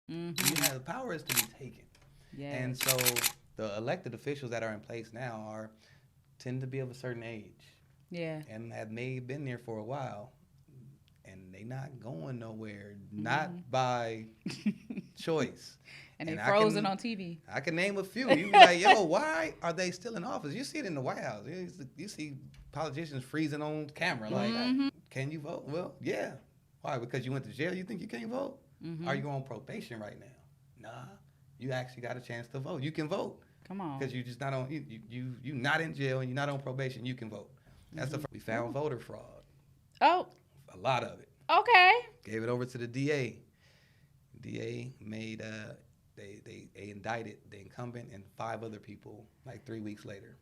The power is to be taken. Yeah. And so the elected officials that are in place now tend to be of a certain age. Yeah. And have been there for a while. And they not going nowhere, not by choice. And they frozen on TV. I can name a few. You be like, yo, why are they still in office? You see it in the White House. You see politicians freezing on camera. Like, can you vote? Well, yeah. Why? Because you went to jail? You think you can't vote? Are you on probation right now? Nah. You actually got a chance to vote. You can vote. Come on. Because you just not on. You not in jail and you're not on probation. You can vote. That's the first. We found voter fraud. Oh. A lot of it. Okay. Gave it over to the DA. DA made they indicted the incumbent and 5 other people like 3 weeks later.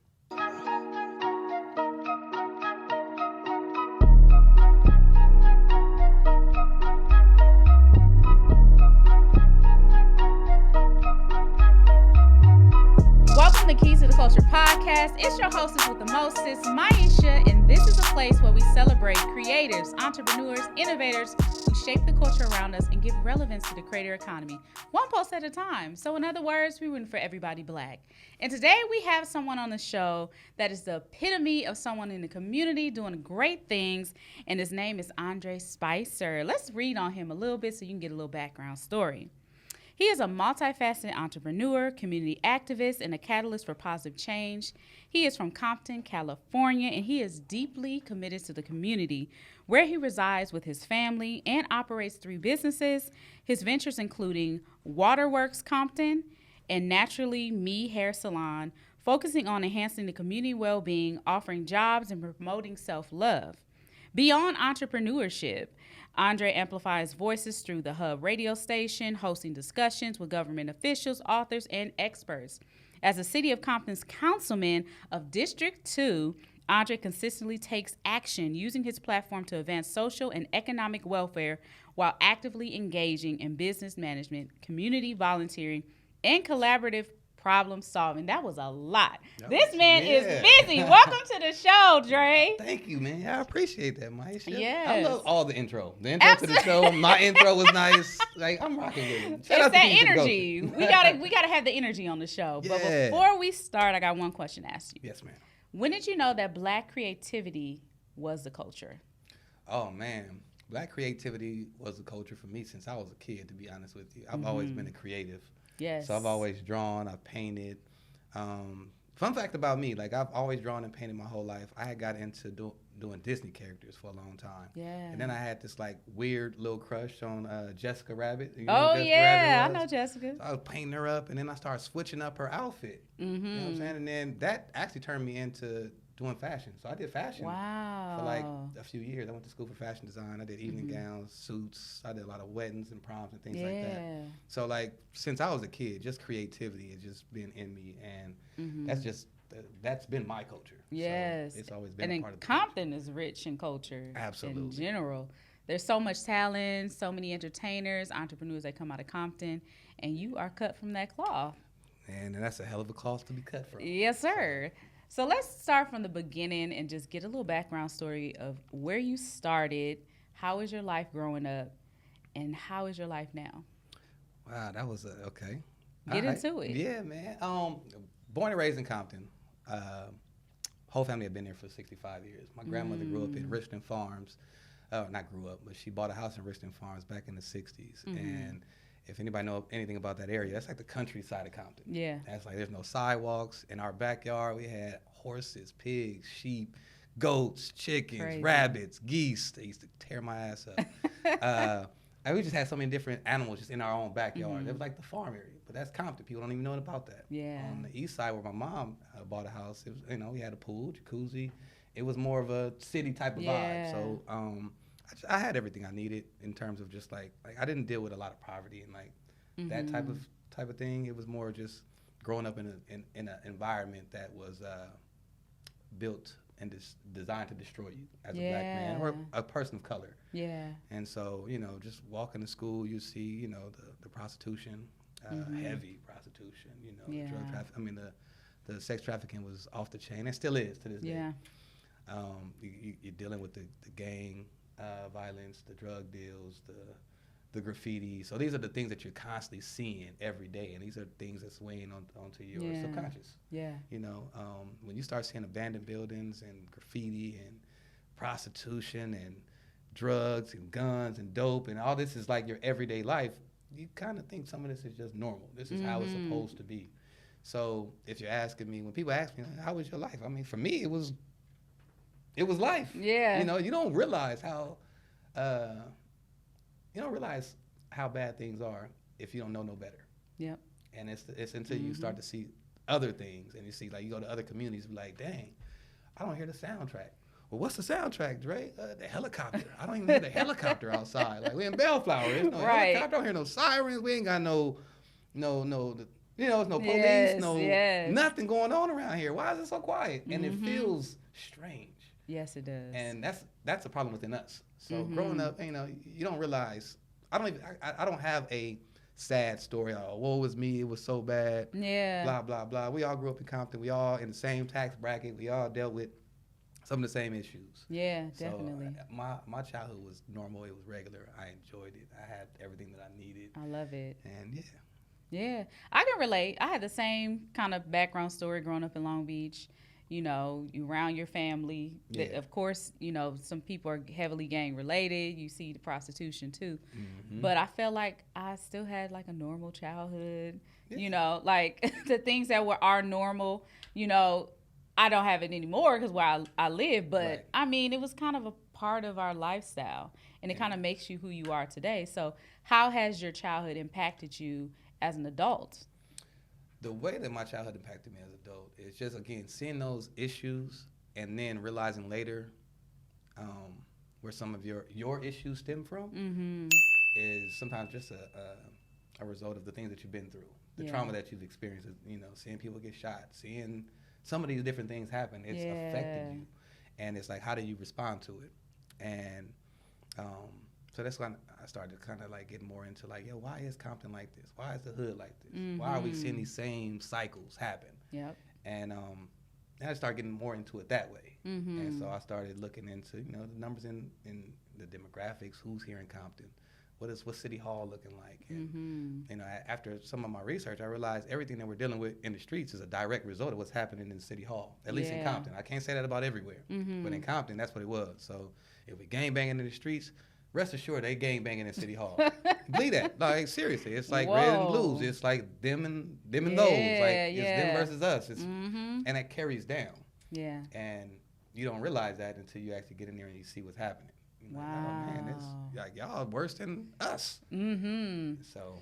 Welcome to Keys to the Culture podcast. It's your hostess with the mostest, Maisha, and this is a place where we celebrate creatives, entrepreneurs, innovators who shape the culture around us and give relevance to the creator economy, one post at a time. So in other words, we're rooting for everybody black. And today we have someone on the show that is the epitome of someone in the community doing great things, and his name is Andre Spicer. Let's read on him a little bit so you can get a little background story. He is a multifaceted entrepreneur, community activist, and a catalyst for positive change. He is from Compton, California, and he is deeply committed to the community where he resides with his family and operates 3 businesses. His ventures including Waterworks Compton and Naturally Me Hair Salon, focusing on enhancing the community well-being, offering jobs, and promoting self-love. Beyond entrepreneurship, Andre amplifies voices through the Hub radio station, hosting discussions with government officials, authors, and experts. As the City of Compton's Councilman of District 2, Andre consistently takes action using his platform to advance social and economic welfare while actively engaging in business management, community volunteering, and collaborative problem solving. That was a lot. This man is busy. Welcome to the show, Dre. Thank you, man. I appreciate that, Maisha. Yes. I love all the intro. The intro to the show. My intro was nice. Like, I'm rocking with it. It's that energy. We gotta have the energy on the show. Yeah. But before we start, I got one question to ask you. Yes, ma'am. When did you know that black creativity was the culture? Oh, man. Black creativity was the culture for me since I was a kid, to be honest with you. I've always been a creative. Yes. So I've always drawn, I've painted. Fun fact about me, like I've always drawn and painted my whole life. I had got into doing Disney characters for a long time. Yeah. And then I had this like weird little crush on Jessica Rabbit. You know Jessica yeah, Rabbit I know Jessica. So I was painting her up, and then I started switching up her outfit. You know what I'm saying? And then that actually turned me into doing fashion. So I did fashion for like a few years. I went to school for fashion design. I did evening gowns, suits. I did a lot of weddings and proms and things like that. So like since I was a kid, just creativity has just been in me, and that's been my culture. Yes. So it's always been a part of the Compton is rich in culture. Absolutely. In general. There's so much talent, so many entertainers, entrepreneurs that come out of Compton, and you are cut from that cloth. And that's a hell of a cloth to be cut from. Yes, sir. So let's start from the beginning and just get a little background story of where you started, how was your life growing up, and how is your life now? Wow, that was okay. Get into it. Yeah, man. Born and raised in Compton. Whole family had been there for 65 years. My grandmother grew up in Richland Farms. Not grew up, but she bought a house in Richland Farms back in the 60s. And if anybody know anything about that area, that's like the countryside of Compton. Yeah. That's like there's no sidewalks. In our backyard, we had horses, pigs, sheep, goats, chickens, rabbits, geese. They used to tear my ass up. And we just had so many different animals just in our own backyard. It was like the farm area, but that's Compton. People don't even know about that. Yeah. On the east side where my mom bought a house, it was, we had a pool, jacuzzi. It was more of a city type of vibe. So I had everything I needed in terms of just like I didn't deal with a lot of poverty and like that type of thing. It was more just growing up in an environment that was built and designed to destroy you as a black man or a person of color. Yeah. And so, just walking to school, you see, the prostitution, heavy prostitution, the drug trafficking. The sex trafficking was off the chain and still is to this day. You're dealing with the gang violence, the drug deals, the graffiti. So these are the things that you're constantly seeing every day, and these are things that's weighing onto your subconscious. Yeah. You know, when you start seeing abandoned buildings and graffiti and prostitution and drugs and guns and dope and all this is like your everyday life, you kind of think some of this is just normal. This is how it's supposed to be. So if you're asking me, when people ask me, how was your life? I mean, for me, it was life. Yeah. You know, you don't realize how bad things are if you don't know no better. Yep. And it's until you start to see other things, and you see, like, you go to other communities, and be like, dang, I don't hear the soundtrack. Well, what's the soundtrack, Dre? The helicopter. I don't even hear the helicopter outside. Like, we in Bellflower. There's no helicopter. I don't hear no sirens. We ain't got no there's no police, nothing going on around here. Why is it so quiet? And it feels strange. Yes, it does. And that's a problem within us. So growing up, you don't realize. I don't have a sad story. Oh, woe was me. It was so bad. Yeah. Blah blah blah. We all grew up in Compton. We all in the same tax bracket. We all dealt with some of the same issues. Yeah, definitely. So my childhood was normal. It was regular. I enjoyed it. I had everything that I needed. I love it. And yeah. Yeah, I can relate. I had the same kind of background story growing up in Long Beach. You know, you around your family. Yeah. Of course, some people are heavily gang related. You see the prostitution too. But I felt like I still had like a normal childhood. Yeah. Like the things that are normal, I don't have it anymore because where I live. But Right. I mean, it was kind of a part of our lifestyle, and it kind of makes you who you are today. So how has your childhood impacted you as an adult? The way that my childhood impacted me as an adult is just, again, seeing those issues and then realizing later where some of your issues stem from is sometimes just a result of the things that you've been through, the trauma that you've experienced, seeing people get shot, seeing some of these different things happen. It's affected you. And it's like, how do you respond to it? And so that's when I started to kind of like get more into like, why is Compton like this? Why is the hood like this? Why are we seeing these same cycles happen? Yep. And I started getting more into it that way. And so I started looking into, the numbers in the demographics, who's here in Compton, what's City Hall looking like? And, after some of my research, I realized everything that we're dealing with in the streets is a direct result of what's happening in City Hall, at least in Compton. I can't say that about everywhere, but in Compton, that's what it was. So if we gang banging in the streets, rest assured they gang banging in City Hall. Believe that. Like, seriously, it's like red and blues. It's like them and those. Like, it's them versus us. It's, and it carries down. Yeah. And you don't realize that until you actually get in there and you see what's happening. Wow. Like, oh man, it's like y'all worse than us. So.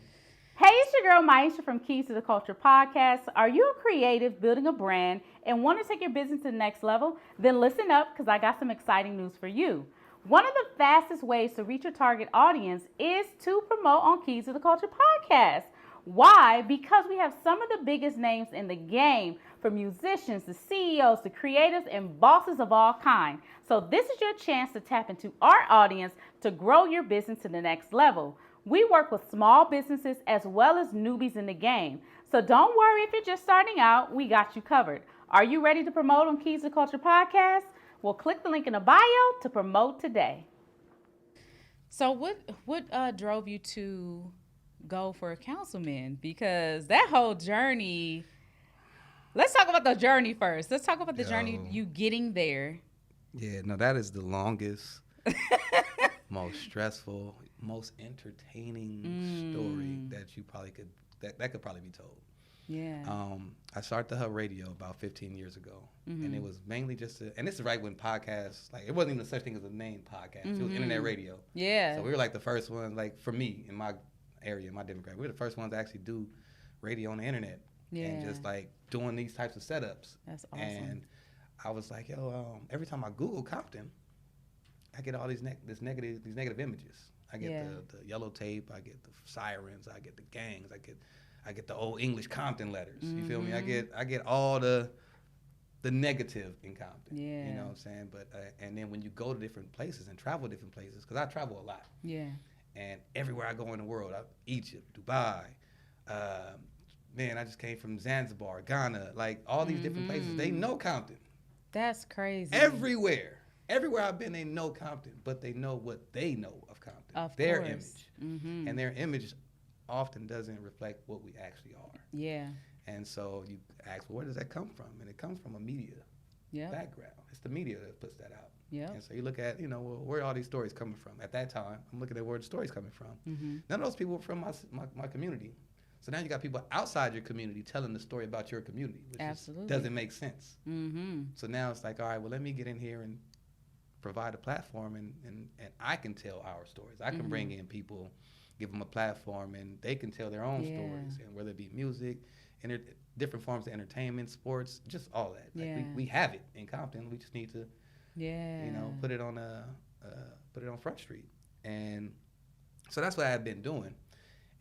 Hey, it's your girl Maisha from Keys to the Culture podcast. Are you a creative building a brand and want to take your business to the next level? Then listen up, because I got some exciting news for you. One of the fastest ways to reach your target audience is to promote on Keys to the Culture podcast. Why? Because we have some of the biggest names in the game, from musicians to CEOs to creatives and bosses of all kinds. So this is your chance to tap into our audience to grow your business to the next level. We work with small businesses as well as newbies in the game. So don't worry if you're just starting out, we got you covered. Are you ready to promote on Keys to the Culture podcast? Well, click the link in the bio to promote today. So what drove you to go for a councilman? Because that whole journey, let's talk about the journey first. Let's talk about the journey, you getting there. Yeah, no, that is the longest, most stressful, most entertaining story that you probably could, that could probably be told. Yeah. I started the Hub Radio about 15 years ago, and it was mainly just and this is right when podcasts, like, it wasn't even such thing as a name podcast. It was internet radio. Yeah. So we were like the first ones, like, for me, in my area, my demographic, we were the first ones to actually do radio on the internet. Yeah. And just like doing these types of setups. That's awesome. And I was like, every time I Google Compton, I get all these negative images. I get the yellow tape, I get the sirens, I get the gangs, I get the old English Compton letters. You feel me? I get all the negative in Compton. Yeah. You know what I'm saying? But and then when you go to different places and travel different places, because I travel a lot. Yeah. And everywhere I go in the world, Egypt, Dubai, man, I just came from Zanzibar, Ghana, like all these different places. They know Compton. That's crazy. Everywhere I've been, they know Compton, but they know what they know of Compton. Compton. Of their course. image. Mm-hmm. And their image often doesn't reflect what we actually are. Yeah. And so you ask, well, where does that come from? And it comes from a media background. It's the media that puts that out. Yeah. And so you look at, well, where are all these stories coming from? At that time, I'm looking at where the stories coming from. Mm-hmm. None of those people were from my community. So now you got people outside your community telling the story about your community, which doesn't make sense. Mm-hmm. So now it's like, all right, well, let me get in here and provide a platform, and I can tell our stories. I can bring in people, give them a platform, and they can tell their own stories, and whether it be music, different forms of entertainment, sports, just all that. Like we have it in Compton. We just need to, put it on Front Street. And so that's what I had been doing.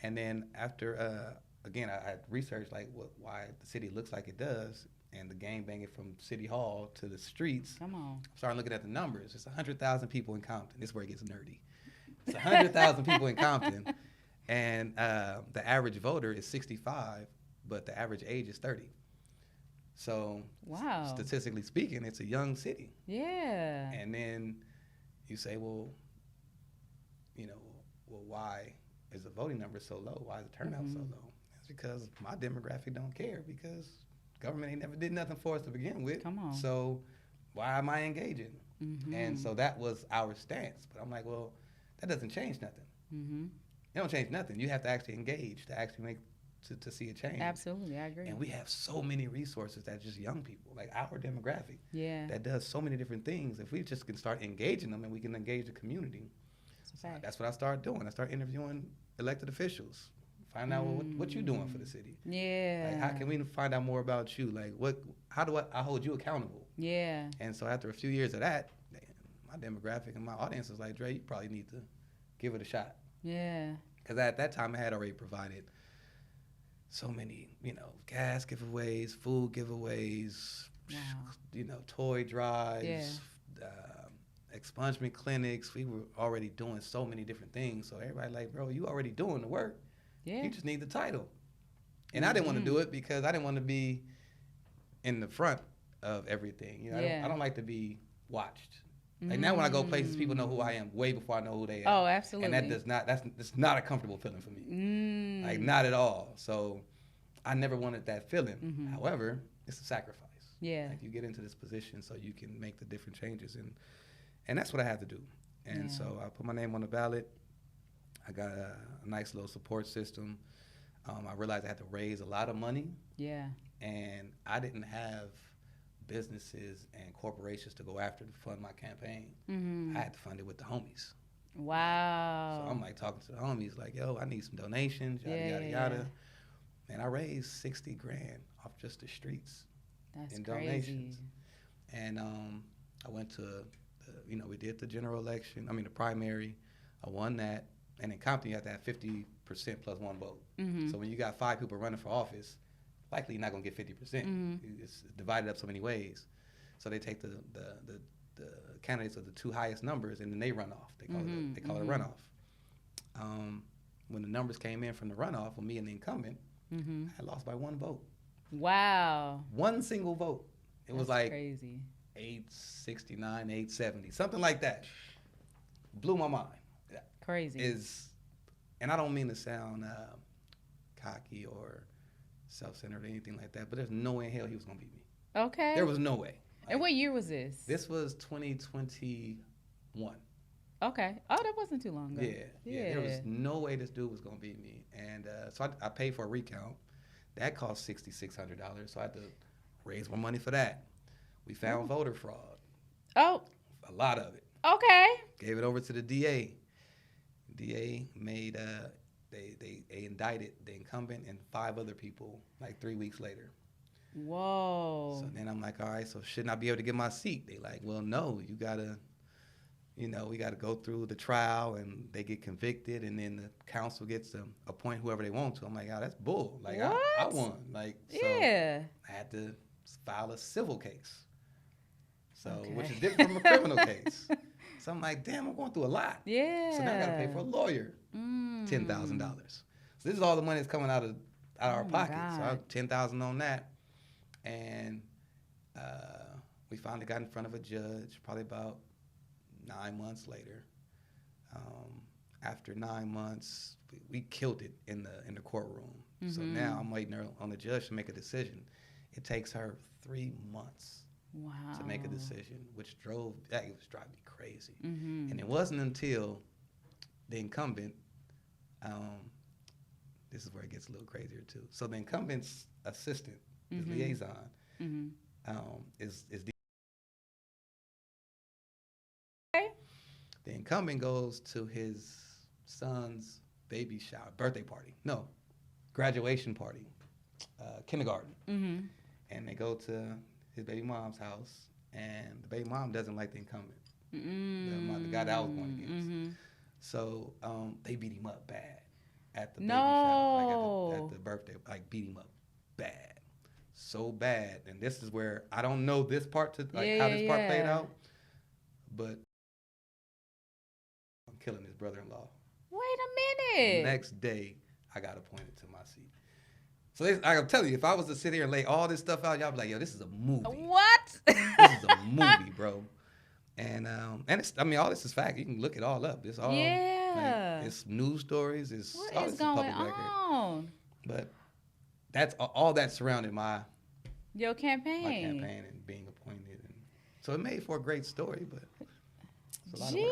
And then after, again, I had researched like why the city looks like it does, and the gang banging from City Hall to the streets. Come on. Started looking at the numbers. It's 100,000 people in Compton. This is where it gets nerdy. It's 100,000 people in Compton, and the average voter is 65, but the average age is 30. So statistically speaking, it's a young city. Yeah. And then you say, well, why is the voting number so low? Why is the turnout so low? It's because my demographic don't care, because government ain't never did nothing for us to begin with. Come on. So why am I engaging? And so that was our stance. But I'm like, well, that doesn't change nothing. It don't change nothing. You have to actually engage to actually to see a change. Absolutely, I agree. And we have so many resources that's just young people, like our demographic, that does so many different things. If we just can start engaging them and we can engage the community, that's what I started doing. I started interviewing elected officials, find out what you're doing for the city. Yeah. Like, how can we find out more about you? Like, how do I hold you accountable? Yeah. And so after a few years of that, my demographic and my audience was like, Dre, you probably need to give it a shot. Yeah. Because at that time, I had already provided so many, gas giveaways, food giveaways, toy drives, expungement clinics. We were already doing so many different things. So everybody like, bro, you already doing the work. Yeah. You just need the title. And I didn't want to do it because I didn't want to be in the front of everything. I don't like to be watched. Like now when I go places, people know who I am way before I know who they are. Oh, absolutely. And that's not a comfortable feeling for me. Like not at all. So I never wanted that feeling. However, it's a sacrifice. Yeah. Like you get into this position so you can make the different changes, and that's what I had to do. And so I put my name on the ballot. I got a nice little support system. I realized I had to raise a lot of money. Yeah. And I didn't have businesses and corporations to go after to fund my campaign. I had to fund it with the homies. Wow. So I'm like talking to the homies like, yo, I need some donations, yada, yada. And I raised $60,000 off just the streets. That's in crazy. Donations. And I went to, we did the general election, the primary. I won that. And in Compton, you have to have 50% plus one vote. So when you got 5 people running for office, likely you're not going to get 50%. It's divided up so many ways. So they take the candidates of the 2 highest numbers, and then they run off. They call it a runoff. When the numbers came in from the runoff, with me and the incumbent, I lost by 1 vote. Wow. 1 single vote. It was like crazy. 869, 870, something like that. Blew my mind. Crazy. And I don't mean to sound cocky or self-centered or anything like that, but there's no way in hell he was going to beat me. Okay. There was no way. And what year was this? This was 2021. Okay. Oh, that wasn't too long ago. Yeah. There was no way this dude was going to beat me. And so I paid for a recount. That cost $6,600, so I had to raise more money for that. We found voter fraud. Oh. A lot of it. Okay. Gave it over to the DA. DA made, they indicted the incumbent and 5 other people like 3 weeks later. Whoa. So then I'm like, all right, so shouldn't I be able to get my seat? They like, well, no, you gotta, we gotta go through the trial and they get convicted and then the council gets to appoint whoever they want to. I'm like, oh, that's bull. Like, I won. Like, so I had to file a civil case. So, which is different from a criminal case. So I'm like, damn, I'm going through a lot. Yeah. So now I got to pay for a lawyer $10,000. So this is all the money that's coming out of our pocket. God. So I have $10,000 on that. And we finally got in front of a judge probably about 9 months later. after 9 months, we killed it in the courtroom. So now I'm waiting on the judge to make a decision. It takes her 3 months to make a decision, which it was driving me crazy. And it wasn't until the incumbent, this is where it gets a little crazier too. So the incumbent's assistant, his liaison, is the incumbent goes to his son's graduation party, kindergarten. And they go to his baby mom's house, and the baby mom doesn't like the incumbent, the guy that I was going against. So they beat him up bad at the baby shower, like at the birthday, like beat him up bad, so bad. And this is where I don't know this part how this part played out, but I'm killing his brother-in-law. Wait a minute. The next day, I got appointed to my seat. So I'm telling you, if I was to sit here and lay all this stuff out, y'all be like, yo, this is a movie. What? This is a movie, bro. And it's, I mean, all this is fact. You can look it all up. It's all, like, it's news stories. It's what all is this going is public on? record. But that's all that surrounded your campaign. My campaign and being appointed. And so it made for a great story, but it's a lot of work.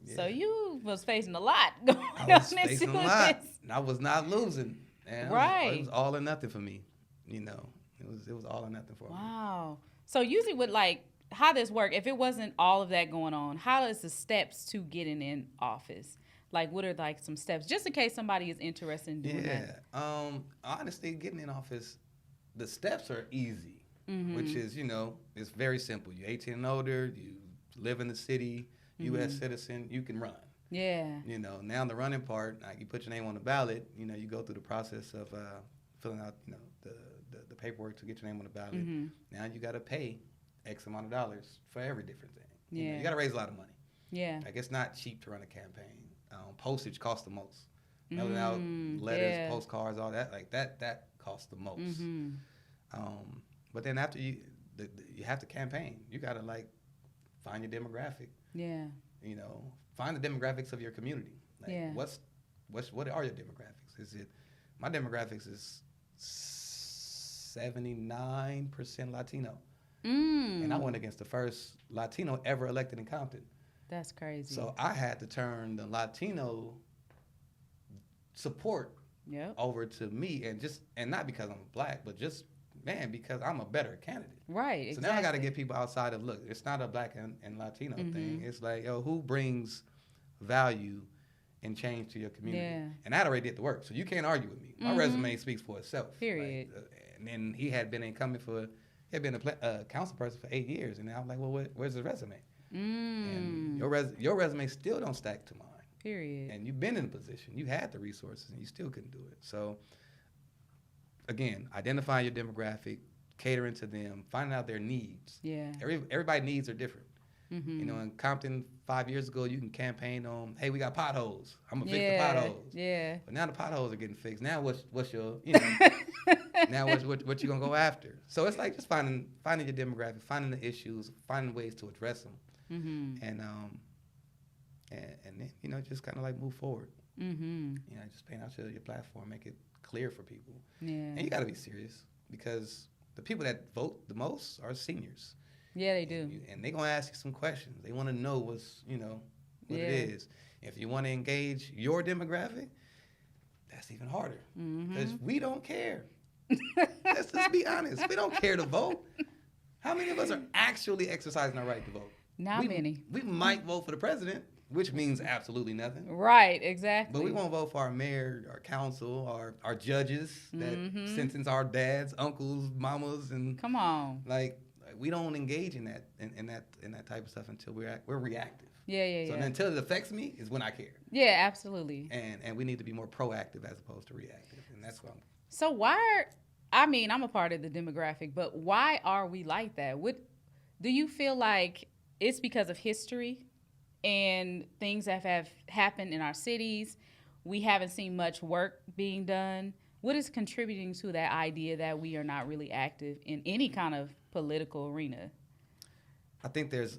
Yeah. So you was facing a lot I was facing a lot. And I was not losing. And it was all or nothing for me. You know, it was all or nothing for me. Wow. So usually with how this work, if it wasn't all of that going on, how is the steps to getting in office? Like, what are some steps, just in case somebody is interested in doing that? Honestly, getting in office, the steps are easy, which is, it's very simple. You're 18 and older, you live in the city, U.S. citizen, you can run. Yeah. Now the running part, like you put your name on the ballot, you go through the process of filling out, the paperwork to get your name on the ballot. Now you got to pay X amount of dollars for every different thing. You got to raise a lot of money. Yeah. Like, it's not cheap to run a campaign. Postage costs the most. Mailing out letters, postcards, all that, that costs the most. But then after you have to campaign, you got to find your demographic. Yeah. Find the demographics of your community. What are your demographics? My demographics is 79% Latino. And I went against the first Latino ever elected in Compton. That's crazy. So I had to turn the Latino support over to me, and not because I'm black, but just because I'm a better candidate. Right. So now I got to get people outside of, look, it's not a black and Latino thing. It's like, who brings value and change to your community? Yeah. And I already did the work, so you can't argue with me. My resume speaks for itself. Period. And then he had been incumbent he had been a council person for 8 years, and I'm like, well, where's his resume? And your resume still don't stack to mine. Period. And you've been in a position, you had the resources, and you still couldn't do it. So again, identifying your demographic, catering to them, finding out their needs. Yeah. Everybody's needs are different. In Compton 5 years ago, you can campaign on, hey, we got potholes. I'm gonna fix the potholes. Yeah. But now the potholes are getting fixed. Now what's your now what you gonna go after? So it's like just finding your demographic, finding the issues, finding ways to address them, and then just kind of move forward. Just paint out your platform, make it clear for people. Yeah. And you got to be serious, because the people that vote the most are seniors. Yeah, they do. And they're going to ask you some questions. They want to know what it is. If you want to engage your demographic, that's even harder, because we don't care. Let's just be honest. We don't care to vote. How many of us are actually exercising our right to vote? Not many. We might vote for the president, which means absolutely nothing. Right, exactly. But we won't vote for our mayor, our council, our judges that sentence our dads, uncles, mamas, and come on. We don't engage in that type of stuff until we're reactive. Yeah. So until it affects me is when I care. Yeah, absolutely. And we need to be more proactive as opposed to reactive, and that's what. So I'm a part of the demographic, but why are we like that? What do you feel like it's because of history and things that have happened in our cities? We haven't seen much work being done. What is contributing to that idea that we are not really active in any kind of political arena? I think there's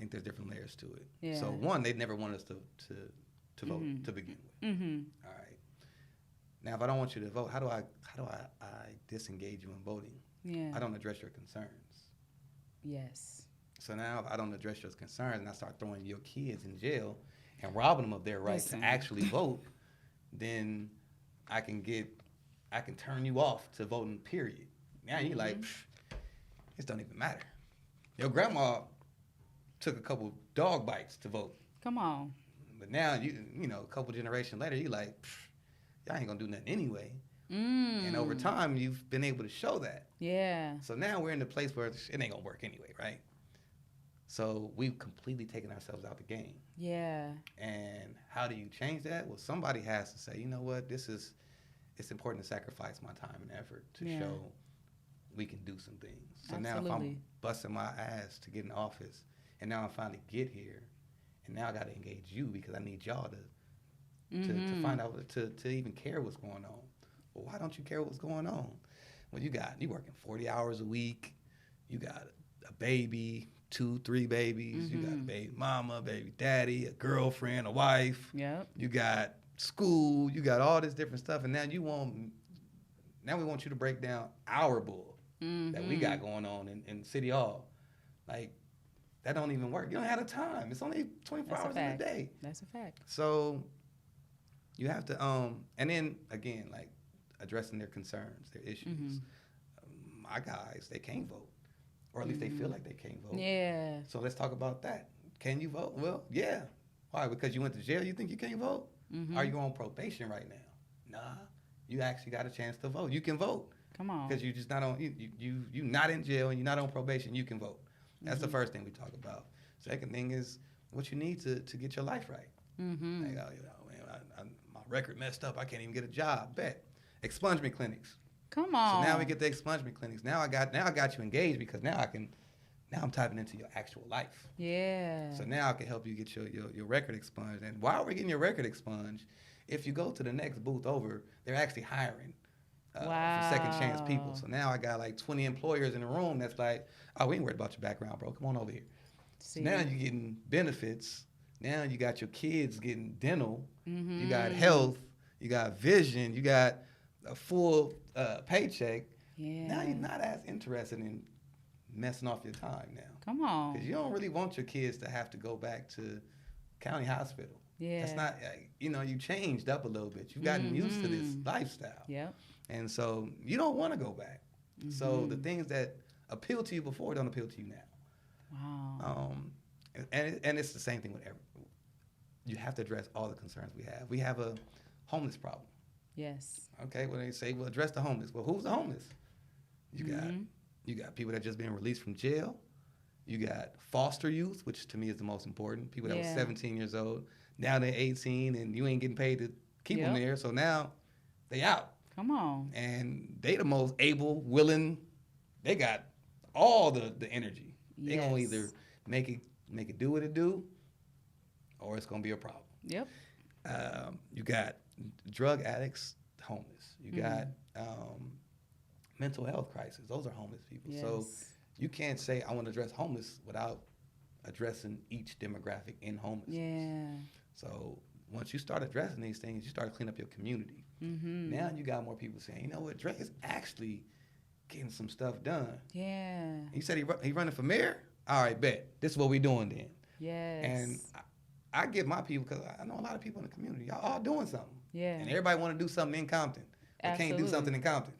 think there's different layers to it. Yeah. So one, they never want us to vote to begin with. All right. Now, if I don't want you to vote, how do I disengage you in voting? Yeah. I don't address your concerns. Yes. So now, if I don't address your concerns and I start throwing your kids in jail and robbing them of their right to actually vote, then I can turn you off to voting. Period. Now you're like, this don't even matter. Your grandma took a couple dog bites to vote. Come on. But now you know, a couple generations later, you like, y'all ain't gonna do nothing anyway. And over time, you've been able to show that. Yeah. So now we're in the place where it ain't gonna work anyway, right? So we've completely taken ourselves out the game. Yeah. And how do you change that? Well, somebody has to say, you know what, it's important to sacrifice my time and effort to show we can do some things. So now if I'm busting my ass to get in office, and now I finally get here, and now I got to engage you because I need y'all to find out, to even care what's going on. Well, why don't you care what's going on? Well, you working 40 hours a week. You got a baby, 2-3 babies. You got a baby mama, baby daddy, a girlfriend, a wife. Yep. You got school. You got all this different stuff, and now we want you to break down our bull that we got going on in City Hall. Like, that don't even work. You don't have the time. It's only 24 hours in a day. That's a fact. So you have to, and then again, like addressing their concerns, their issues. My guys, they can't vote, or at least they feel like they can't vote. Yeah. So let's talk about that. Can you vote? Well, yeah. Why? Because you went to jail, you think you can't vote? Are you on probation right now? Nah. You actually got a chance to vote. You can vote. Come on. Because you just not on, you not in jail and you're not on probation, you can vote. That's the first thing we talk about. Second thing is what you need to get your life right. Like, oh, you know, man, my record messed up. I can't even get a job. Bet. Expungement clinics. Come on. So now we get the expungement clinics. Now I got you engaged because now I'm tapping into your actual life. Yeah. So now I can help you get your record expunged. And while we're getting your record expunged, if you go to the next booth over, they're actually hiring for second chance people. So now I got like 20 employers in the room that's like, oh, we ain't worried about your background, bro. Come on over here. So now you're getting benefits. Now you got your kids getting dental. You got health. You got vision. You got a full paycheck. Yeah. Now you're not as interested in messing off your time now. Come on. Because you don't really want your kids to have to go back to county hospital. Yeah. That's not, you changed up a little bit. You've gotten used to this lifestyle. Yep. And so you don't want to go back. So the things that appeal to you before don't appeal to you now. Wow. And it's the same thing with you have to address all the concerns we have. We have a homeless problem. Yes. Okay, well, they say, well, address the homeless. Well, who's the homeless? You got people that just been released from jail. You got foster youth, which to me is the most important. People that was 17 years old. Now they're 18 and you ain't getting paid to keep them there. So now they out. Come on. And they the most able, willing. They got all the energy. They gonna either make it do what it do, or it's gonna be a problem. Yep. You got drug addicts, homeless. You got mental health crisis. Those are homeless people. Yes. So you can't say I want to address homeless without addressing each demographic in homelessness. Yeah. So once you start addressing these things, you start to clean up your community. Now you got more people saying, you know what, Dre is actually getting some stuff done. Yeah. He said he running for mayor? All right, bet. This is what we doing then. Yes. And I get my people, because I know a lot of people in the community. Y'all all doing something. Yeah. And everybody want to do something in Compton. They can't do something in Compton.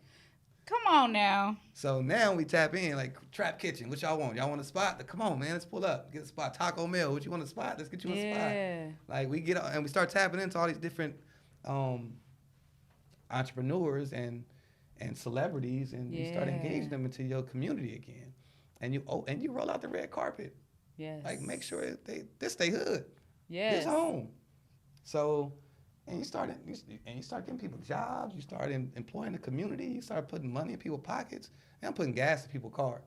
Come on now. So now we tap in, like Trap Kitchen. What y'all want? Y'all want a spot? Come on, man. Let's pull up. Get a spot. Taco Mill. What you want a spot? Let's get you a spot. Like we get and we start tapping into all these different entrepreneurs and celebrities, and you start engaging them into your community again. And you roll out the red carpet. Yes. Like make sure this stay hood. Yes. This home. So. And you start getting people jobs. You start employing the community. You start putting money in people's pockets. And I'm putting gas in people's car.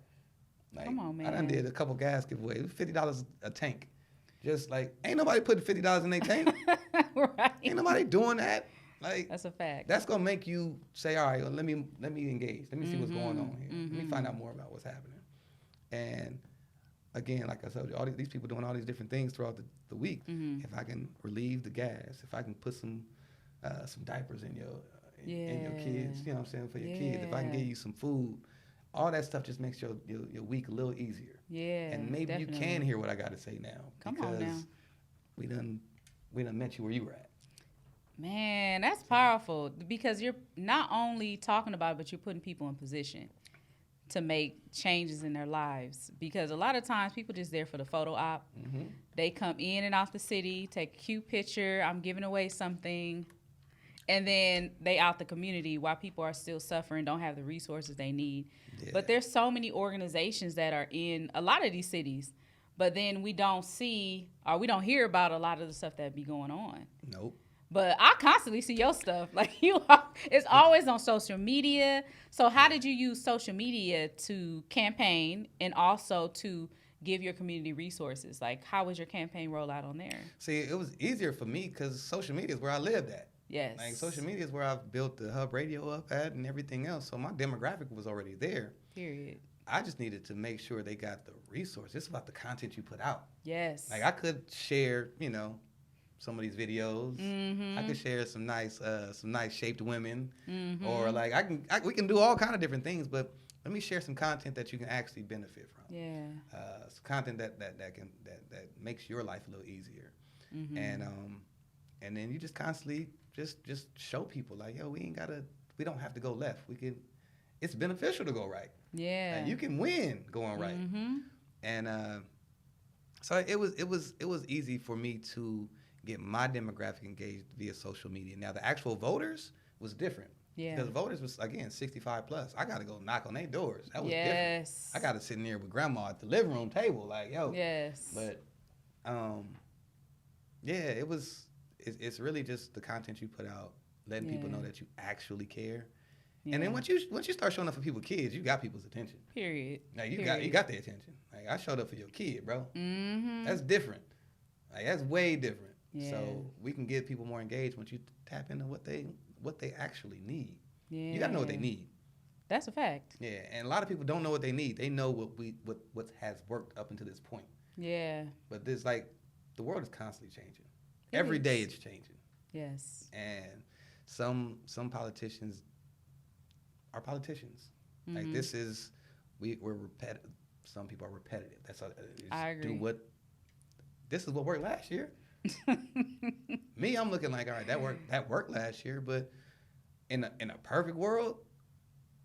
Like, come on, man. I done did a couple gas giveaways. $50 a tank. Just like ain't nobody putting $50 in their tank. Right. Ain't nobody doing that. Like that's a fact. That's gonna make you say, all right, well, let me engage. Let me see what's going on here. Let me find out more about what's happening. And again, like I said, all these people doing all these different things throughout the week. If I can relieve the gas, if I can put some diapers in your kids, you know what I'm saying, for your kids, if I can give you some food, all that stuff just makes your week a little easier. Yeah, and maybe definitely. You can hear what I got to say now. Come on now. We done met you where you were at. Man, that's powerful, because you're not only talking about it, but you're putting people in position to make changes in their lives. Because a lot of times people just there for the photo op. They come in and out the city, take a cute picture, I'm giving away something, and then they out the community while people are still suffering, don't have the resources they need. Yeah. But there's so many organizations that are in a lot of these cities, but then we don't see or we don't hear about a lot of the stuff that be going on. Nope. But I constantly see your stuff. Like it's always on social media. So how did you use social media to campaign and also to give your community resources? Like, how was your campaign rollout on there? See, it was easier for me because social media is where I lived at. Yes. Like, social media is where I've built the Hub Radio up at and everything else. So my demographic was already there. Period. I just needed to make sure they got the resources. It's about the content you put out. Yes. Like, I could share, some of these videos. I could share some nice shaped women, or like we can do all kind of different things. But let me share some content that you can actually benefit from. Yeah. Some content that makes your life a little easier, and then you just constantly just show people like, yo, we don't have to go left. It's beneficial to go right. Yeah. Like, you can win going right. And so it was easy for me to get my demographic engaged via social media. Now, the actual voters was different. Yeah. Because voters was, again, 65 plus. I got to go knock on their doors. That was different. I got to sit in there with grandma at the living room table like, yo. Yes. But, it's really just the content you put out, letting people know that you actually care. Yeah. And then once you start showing up for people's kids, you got people's attention. Period. Now, you got their attention. Like, I showed up for your kid, bro. That's different. Like, that's way different. Yeah. So we can get people more engaged once you tap into what they actually need. Yeah. You gotta know what they need. That's a fact. Yeah, and a lot of people don't know what they need. They know what has worked up until this point. Yeah. But there's the world is constantly changing. Every day it's changing. Yes. And some politicians are politicians. Like, this is we're repetitive. Some people are repetitive. That's how I agree. This is what worked last year. Me, I'm looking like, all right, that worked last year, but in a perfect world,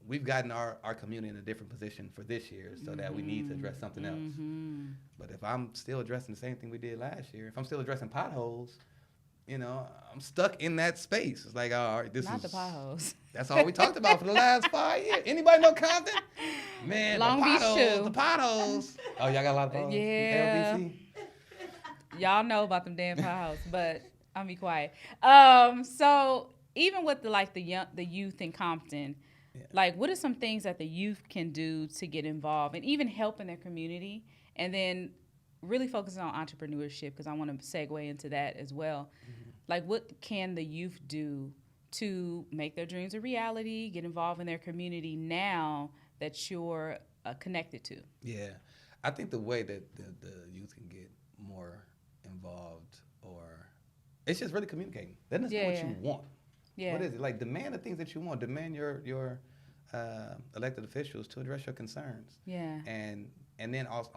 we've gotten our community in a different position for this year, so that we need to address something else. But if I'm still addressing the same thing we did last year, if I'm still addressing potholes, I'm stuck in that space. It's like, all right, not the potholes. That's all we talked about for the last 5 years. Anybody know Compton? Man, Long Beach too. The potholes. Oh, y'all got a lot of potholes? Yeah. LBC? Y'all know about them damn potholes, but I'll be quiet. So even with the youth in Compton, what are some things that the youth can do to get involved and even help in their community, and then really focusing on entrepreneurship, because I want to segue into that as well. Like, what can the youth do to make their dreams a reality, get involved in their community now that you're connected to? Yeah, I think the way that the youth can get more involved, or it's just really communicating. Letting us know what you want. Yeah. What is it? Like, demand the things that you want. Demand your elected officials to address your concerns. Yeah. And then also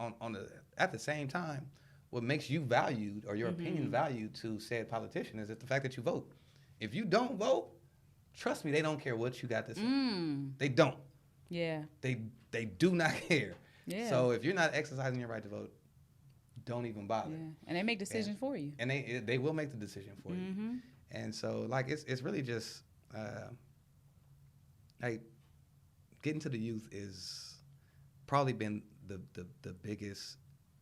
at the same time, what makes you valued, or your opinion valued to said politician, is the fact that you vote. If you don't vote, trust me, they don't care what you got to say. They don't. Yeah. They do not care. Yeah. So if you're not exercising your right to vote, don't even bother. Yeah. And they make decisions for you. And they will make the decision for you. And so, it's really just getting to the youth is probably been the biggest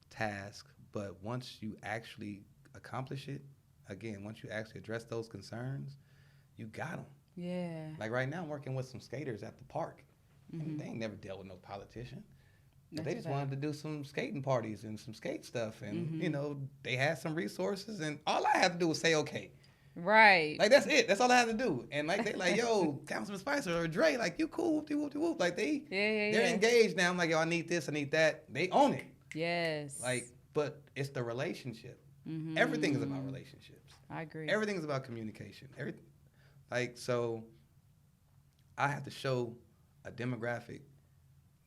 task. But once you actually accomplish it, again, once you actually address those concerns, you got them. Yeah. Like, right now, I'm working with some skaters at the park. They ain't never dealt with no politician. They just wanted to do some skating parties and some skate stuff. And, they had some resources. And all I had to do was say, okay. Right. Like, that's it. That's all I had to do. And, they like, yo, Councilman Spicer or Dre, like, you cool, whoop-de-whoop-de-whoop. Like, they're engaged now. I'm like, yo, I need this, I need that. They own it. Yes. Like, but it's the relationship. Everything is about relationships. I agree. Everything is about communication. So I have to show a demographic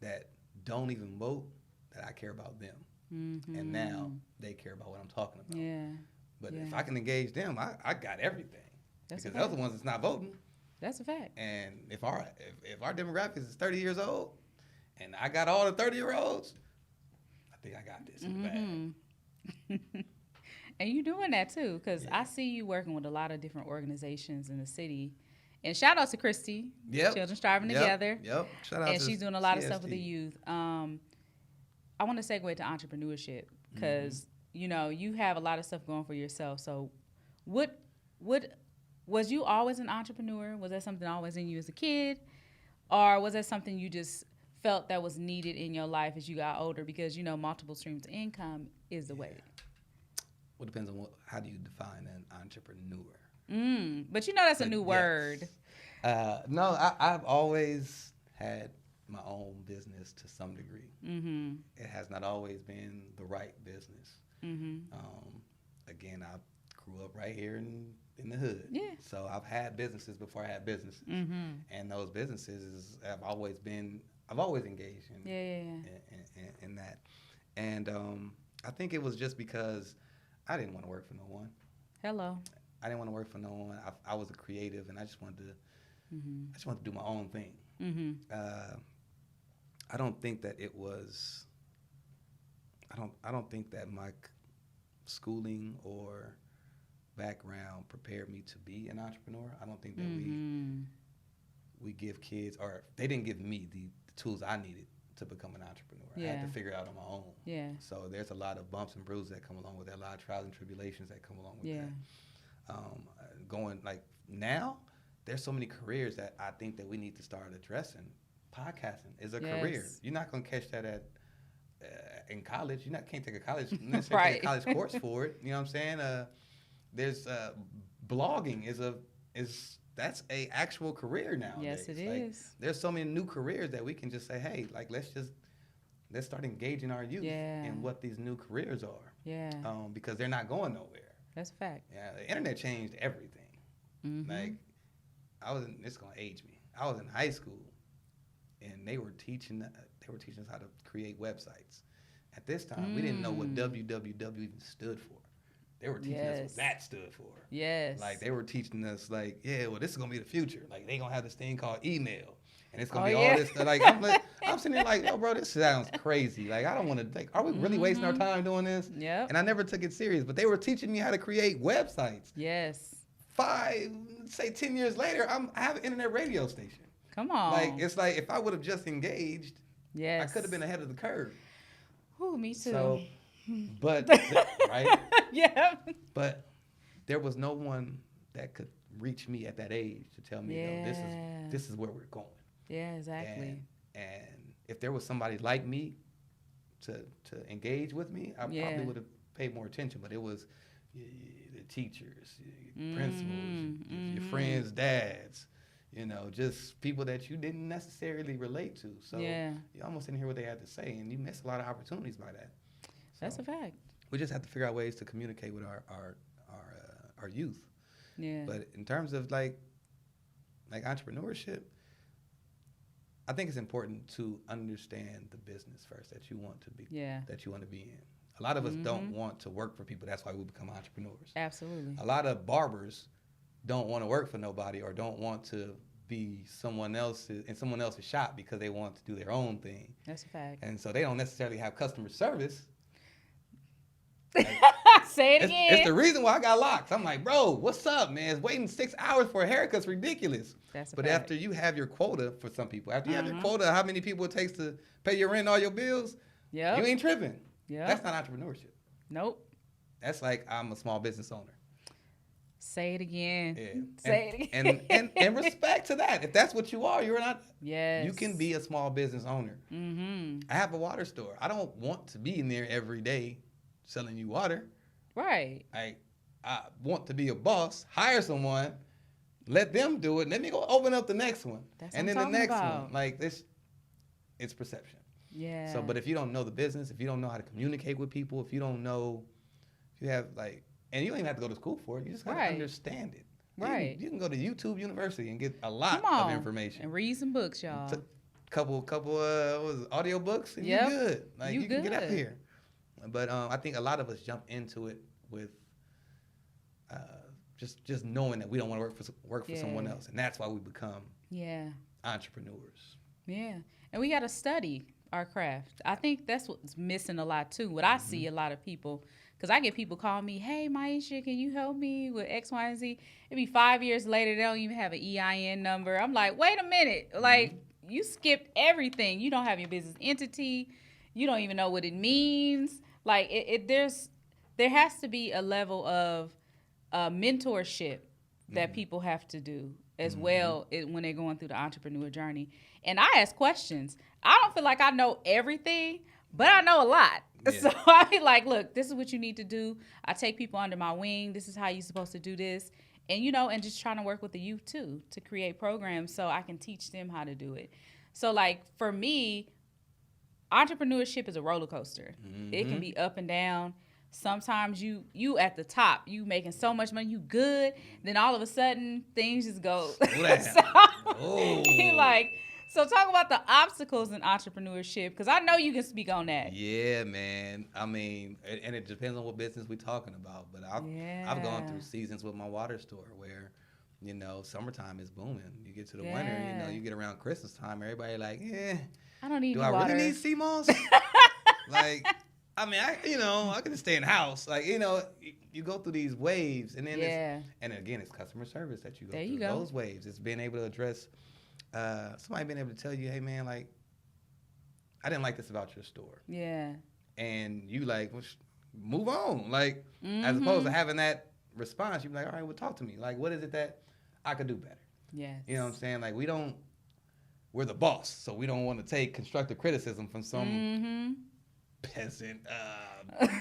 that don't even vote that I care about them. And now they care about what I'm talking about. Yeah. But if I can engage them, I got everything. That's because the other ones that's not voting. That's a fact. And if our demographic is 30 years old, and I got all the 30-year-olds, I think I got this in the bag. And you doing that too, because I see you working with a lot of different organizations in the city. And shout out to Christy, Children Striving Together. Yep. Shout out and to she's doing a lot of CST. stuff with the youth. I want to segue to entrepreneurship because you know you have a lot of stuff going for yourself. So, what was you always an entrepreneur? Was that something always in you as a kid, or was that something you just felt that was needed in your life as you got older? Because you know multiple streams of income is the way. Well, it depends on how do you define an entrepreneur. But you know that's a new word. No, I've always had my own business to some degree. It has not always been the right business. Again, I grew up right here in the hood. Yeah. So I've had businesses before I had businesses. And those businesses I've always engaged in that. And I think it was just because I didn't want to work for no one. Hello. I didn't want to work for no one. I was a creative, and I just wanted to do my own thing. I don't think that it was. I don't think that my schooling or background prepared me to be an entrepreneur. I don't think that we give kids, or they didn't give me the tools I needed to become an entrepreneur. I had to figure it out on my own. Yeah. So there's a lot of bumps and bruises that come along with that, a lot of trials and tribulations that come along with that. Going like now, there's so many careers that I think that we need to start addressing. Podcasting is a career. You're not gonna catch that in college. Can't take a college necessarily take a college course for it. You know what I'm saying? There's blogging that's a actual career nowadays. Yes, it is. There's so many new careers that we can just say, hey, like let's start engaging our youth in what these new careers are. Yeah. Because they're not going nowhere. That's a fact. Yeah, the internet changed everything. Like it's gonna age me. I was in high school, and they were teaching us how to create websites. At this time, we didn't know what www even stood for. They were teaching us what that stood for. Yes. Like they were teaching us, like, this is gonna be the future. Like they gonna have this thing called email, and it's gonna be all this stuff. Like I'm sitting there like, yo, bro, this sounds crazy. Like I don't want to. Like, are we really wasting our time doing this? Yeah. And I never took it serious. But they were teaching me how to create websites. Yes. 10 years later, I have an internet radio station. Come on. Like it's like if I would have just engaged, I could have been ahead of the curve. Ooh, me too. So, but right? Yeah. But there was no one that could reach me at that age to tell me, this is where we're going. Yeah, exactly. And if there was somebody like me to engage with me, I probably would have paid more attention. But it was the teachers, principals, your friends' dads, just people that you didn't necessarily relate to. So you almost didn't hear what they had to say, and you missed a lot of opportunities by that. So that's a fact. We just have to figure out ways to communicate with our youth. Yeah. But in terms of like entrepreneurship, I think it's important to understand the business first that you want to be in. A lot of us don't want to work for people. That's why we become entrepreneurs. Absolutely. A lot of barbers don't want to work for nobody or don't want to be someone else's shop because they want to do their own thing. That's a fact. And so they don't necessarily have customer service. Say it again. It's the reason why I got locks. I'm like, bro, what's up, man? Waiting 6 hours for a haircut's ridiculous. That's a but fact. after you have your quota, for some people, after you have your quota, how many people it takes to pay your rent and all your bills, you ain't tripping. Yep. That's not entrepreneurship. Nope. That's like I'm a small business owner. Say it again. Yeah. Say it again. And respect to that. If that's what you are, you're not. Yes. You can be a small business owner. I have a water store. I don't want to be in there every day selling you water. Right. I want to be a boss, hire someone, let them do it, and then you go open up the next one. That's and what then I'm the next about. one. Like this, it's perception. Yeah. So, but if you don't know the business, if you don't know how to communicate with people, if you don't know, if you have like, and you don't even have to go to school for it, you just got to understand it. Right. You can go to YouTube University and get a lot of information. And read some books, y'all. Couple audio books, and you're good. Like, you can get out here. But I think a lot of us jump into it with just knowing that we don't want to work for someone else, and that's why we become entrepreneurs. Yeah, and we got to study our craft. I think that's what's missing a lot too. What I see a lot of people, because I get people calling me, "Hey, Maisha, can you help me with X, Y, and Z?" It'd be 5 years later, they don't even have an EIN number. I'm like, wait a minute, like you skipped everything. You don't have your business entity. You don't even know what it means. Like there has to be a level of mentorship that people have to do as well when they're going through the entrepreneur journey. And I ask questions. I don't feel like I know everything, but I know a lot. Yeah. So I be like, look, this is what you need to do. I take people under my wing. This is how you're supposed to do this. And, and just trying to work with the youth too to create programs so I can teach them how to do it. So like for me, entrepreneurship is a roller coaster. It can be up and down. Sometimes you at the top, you making so much money, you good. Then all of a sudden, things just go. So talk about the obstacles in entrepreneurship, because I know you can speak on that. Yeah, man. I mean, and it depends on what business we're talking about. But I've gone through seasons with my water store where, summertime is booming. You get to the winter, you get around Christmas time, everybody like, I don't need do water. I really need sea moss? Like, I mean, I can just stay in the house. Like, you go through these waves, and then and again, it's customer service that you go through. Those waves. It's being able to address somebody being able to tell you, hey man, like, I didn't like this about your store. Yeah. And you like, well, move on. Like, as opposed to having that response, you're like, all right, well, talk to me. Like, what is it that I could do better? Yeah. You know what I'm saying? Like, we're the boss, so we don't want to take constructive criticism from some peasant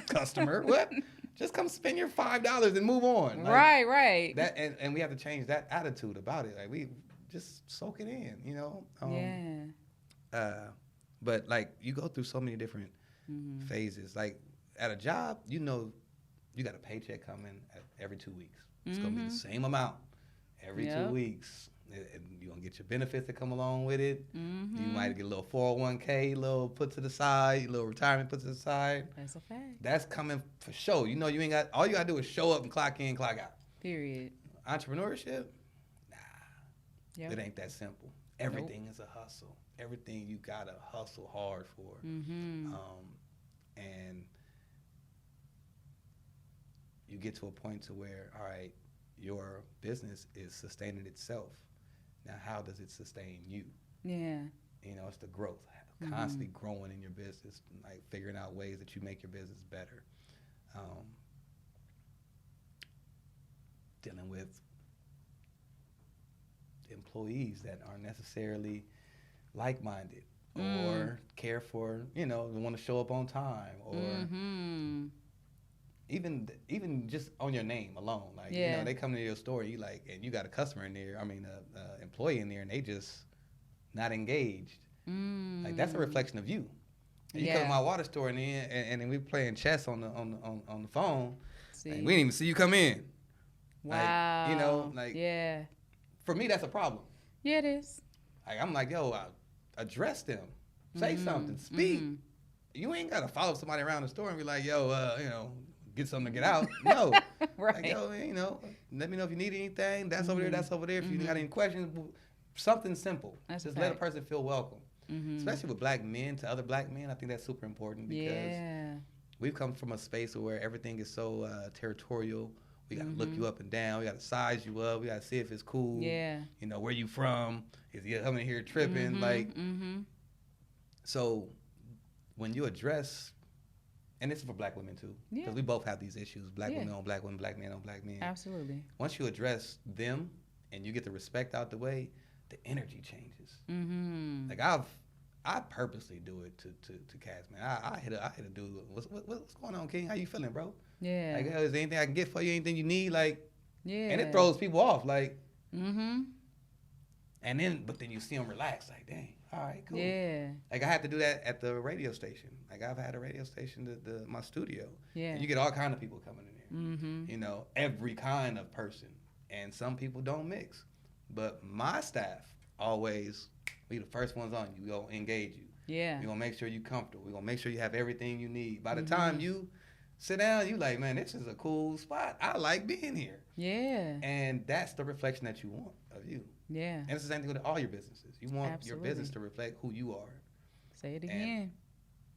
customer. What? Just come spend your $5 and move on. Like, right. That and we have to change that attitude about it. Like, we just soak it in, but like, you go through so many different phases. Like, at a job, you got a paycheck coming every 2 weeks. It's gonna be the same amount every 2 weeks. And you're going to get your benefits that come along with it. You might get a little 401k, little put to the side, little retirement put to the side. That's a fact. That's coming for sure. You ain't got, all you got to do is show up and clock in, clock out. Period. Entrepreneurship? Nah. It ain't that simple. Everything is a hustle. Everything you got to hustle hard for. And you get to a point to where, all right, your business is sustaining itself. Now, how does it sustain you? Yeah. It's the growth, constantly growing in your business, like figuring out ways that you make your business better. Dealing with employees that aren't necessarily like-minded or care for, want to show up on time or even just on your name alone. Like, they come to your store, you like, and you got a customer in there, employee in there, and they just not engaged. Like, that's a reflection of you. And you come to my water store and then we playing chess on the phone. Like, we didn't even see you come in. Wow. Like, for me, that's a problem. Yeah, it is. Like, I'm like, yo, address them. Say something. Speak. You ain't got to follow somebody around the store and be like, yo, get something to get out. No. Right. Like, yo, let me know if you need anything. That's over there. That's over there. If you got any questions, something simple. Just let a person feel welcome. Especially with black men to other black men. I think that's super important because we've come from a space where everything is so territorial. We got to look you up and down. We got to size you up. We got to see if it's cool. Yeah. Where you from? Is you coming here tripping? So when you address, and this is for black women too, because we both have these issues, black women on black women, black men on black men. Absolutely. Once you address them and you get the respect out the way, the energy changes. Like, I purposely do it to cats, man. I hit a dude. What's going on, King? How you feeling, bro? Yeah. Like, is there anything I can get for you? Anything you need? Like, and it throws people off. Like, But then you see them relax, like, dang, all right, cool. Yeah. Like I had to do that at the radio station. Like I've had a radio station, my studio. Yeah. And you get all kind of people coming in here. Mm-hmm. You know, every kind of person. And some people don't mix. But my staff always, we the first ones on. You go engage you. Yeah. We're gonna make sure you're comfortable. We're gonna make sure you have everything you need. By the time you sit down, you like, man, this is a cool spot. I like being here. Yeah. And that's the reflection that you want of you. Yeah. And it's the same thing with all your businesses. You want Absolutely. your business to reflect who you are. Say it again.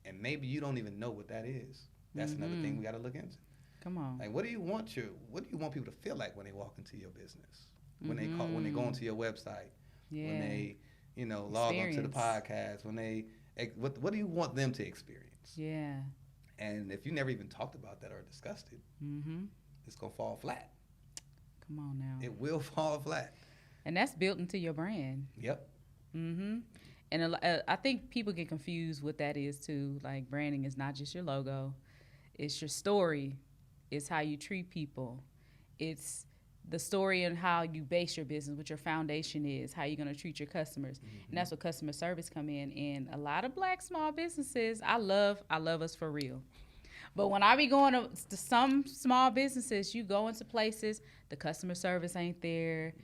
And maybe you don't even know what that is. That's another thing we got to look into. Come on. Like, what do you want people to feel like when they walk into your business? When they go into your website? Yeah. When they, log onto the podcast? When they, what do you want them to experience? Yeah. And if you never even talked about that or discussed it, it's gonna fall flat. Come on now. It will fall flat. And that's built into your brand. Yep. And I think people get confused what that is too. Like, branding is not just your logo. It's your story. It's how you treat people. It's the story and how you base your business, what your foundation is, how you're going to treat your customers. And that's what customer service come in. And a lot of Black small businesses, I love us for real. But when I be going to some small businesses, you go into places, the customer service ain't there.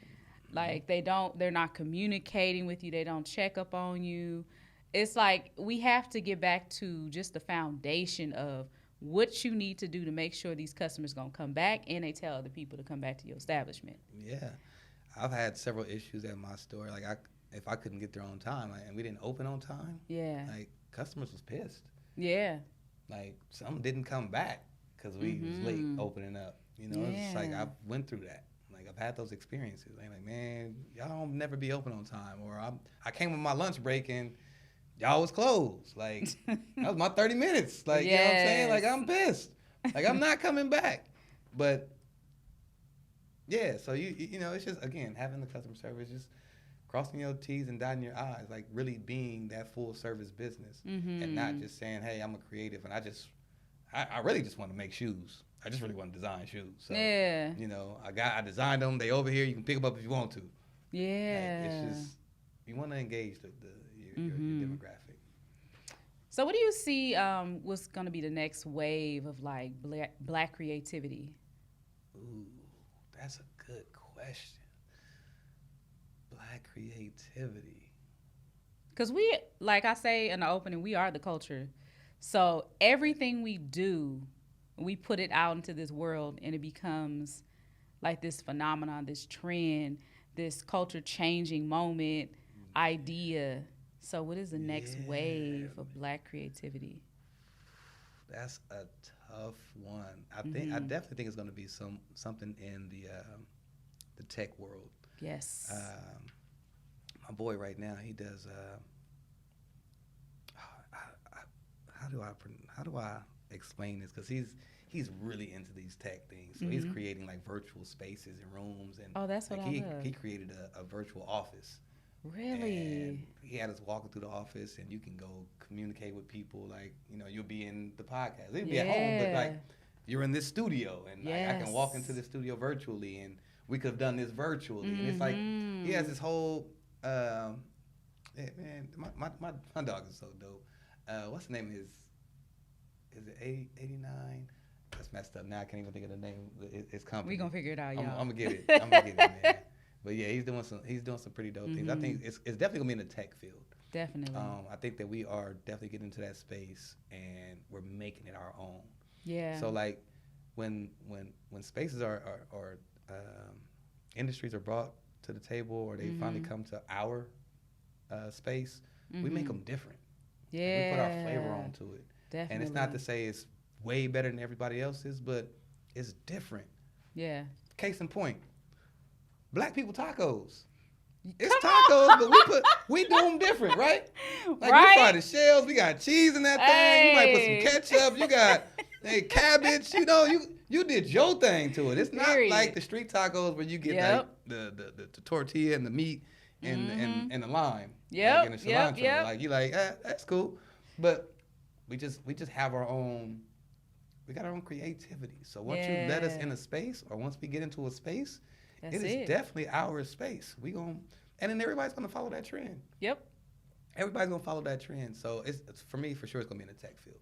Like, they're not communicating with you. They don't check up on you. It's like we have to get back to just the foundation of what you need to do to make sure these customers going to come back, and they tell other people to come back to your establishment. Yeah. I've had several issues at my store. Like, if I couldn't get there on time and we didn't open on time, like, customers was pissed. Yeah. Like, some didn't come back because we was late opening up. It's like I went through that. Like, I've had those experiences. Like, man, y'all don't never be open on time. Or I came with my lunch break and y'all was closed. Like, that was my 30 minutes. Like, you know what I'm saying? Like, I'm pissed. Like, I'm not coming back. But, yeah, so, it's just, again, having the customer service, just crossing your T's and dotting your I's, like really being that full service business and not just saying, hey, I'm a creative and I really just want to make shoes. I just really want to design shoes. So, I designed them. They over here. You can pick them up if you want to. Yeah. Like, it's just, you want to engage your demographic. So what do you see what's going to be the next wave of, like, black creativity? Ooh, that's a good question. Black creativity. Because we, like I say in the opening, we are the culture. So everything we do, we put it out into this world, and it becomes like this phenomenon, this trend, this culture-changing moment, idea. So what is the next wave of Black creativity? That's a tough one. I definitely think it's going to be something in the tech world. Yes. My boy right now, he does. How do I explain this? Because he's really into these tech things. So he's creating like virtual spaces and rooms, and that's what I love. He created a virtual office. Really? And he had us walking through the office, and you can go communicate with people. Like, you'll be in the podcast. You'll be at home, but like you're in this studio, and like, I can walk into the studio virtually, and we could have done this virtually. And it's like he has this whole. Man, my dog is so dope. What's the name of his? Is it 89? That's messed up. Now I can't even think of the name. His company. We gonna figure it out, y'all. I'm gonna get it. Man. But yeah, he's doing some pretty dope things. I think it's definitely gonna be in the tech field. Definitely. I think that we are definitely getting into that space, and we're making it our own. Yeah. So like, when spaces or industries are brought to the table, or they finally come to our space, we make them different. Yeah. Like, we put our flavor onto it. Definitely. And it's not to say it's way better than everybody else's, but it's different. Yeah. Case in point, Black people tacos. It's tacos, but we do them different, right? Like, we fry the shells. We got cheese in that thing. You might put some ketchup. You got cabbage. You did your thing to it. It's not like the street tacos where you get like the tortilla and the meat and the lime. Yep. And the cilantro. Like, you like, that's cool. But we just have our own. We got our own creativity. So once you let us in a space, or once we get into a space, it is definitely our space. And then everybody's going to follow that trend. Yep. Everybody's going to follow that trend. So it's for me, for sure, it's going to be in the tech field.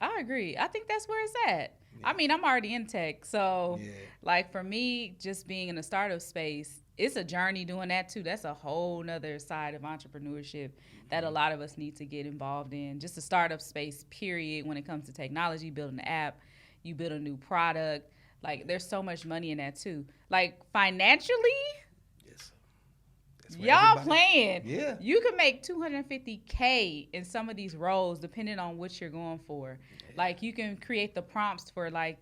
I agree. I think that's where it's at. Yeah. I mean, I'm already in tech. So, Yeah. like, for me, just being in the startup space, it's a journey doing that, too. That's a whole nother side of entrepreneurship that a lot of us need to get involved in. Just the startup space, period, when it comes to technology, building an app, you build a new product. Like, there's so much money in that, too. Like, financially, y'all playing. Yeah. You can make $250K in some of these roles depending on what you're going for. Yeah. Like, you can create the prompts for, like,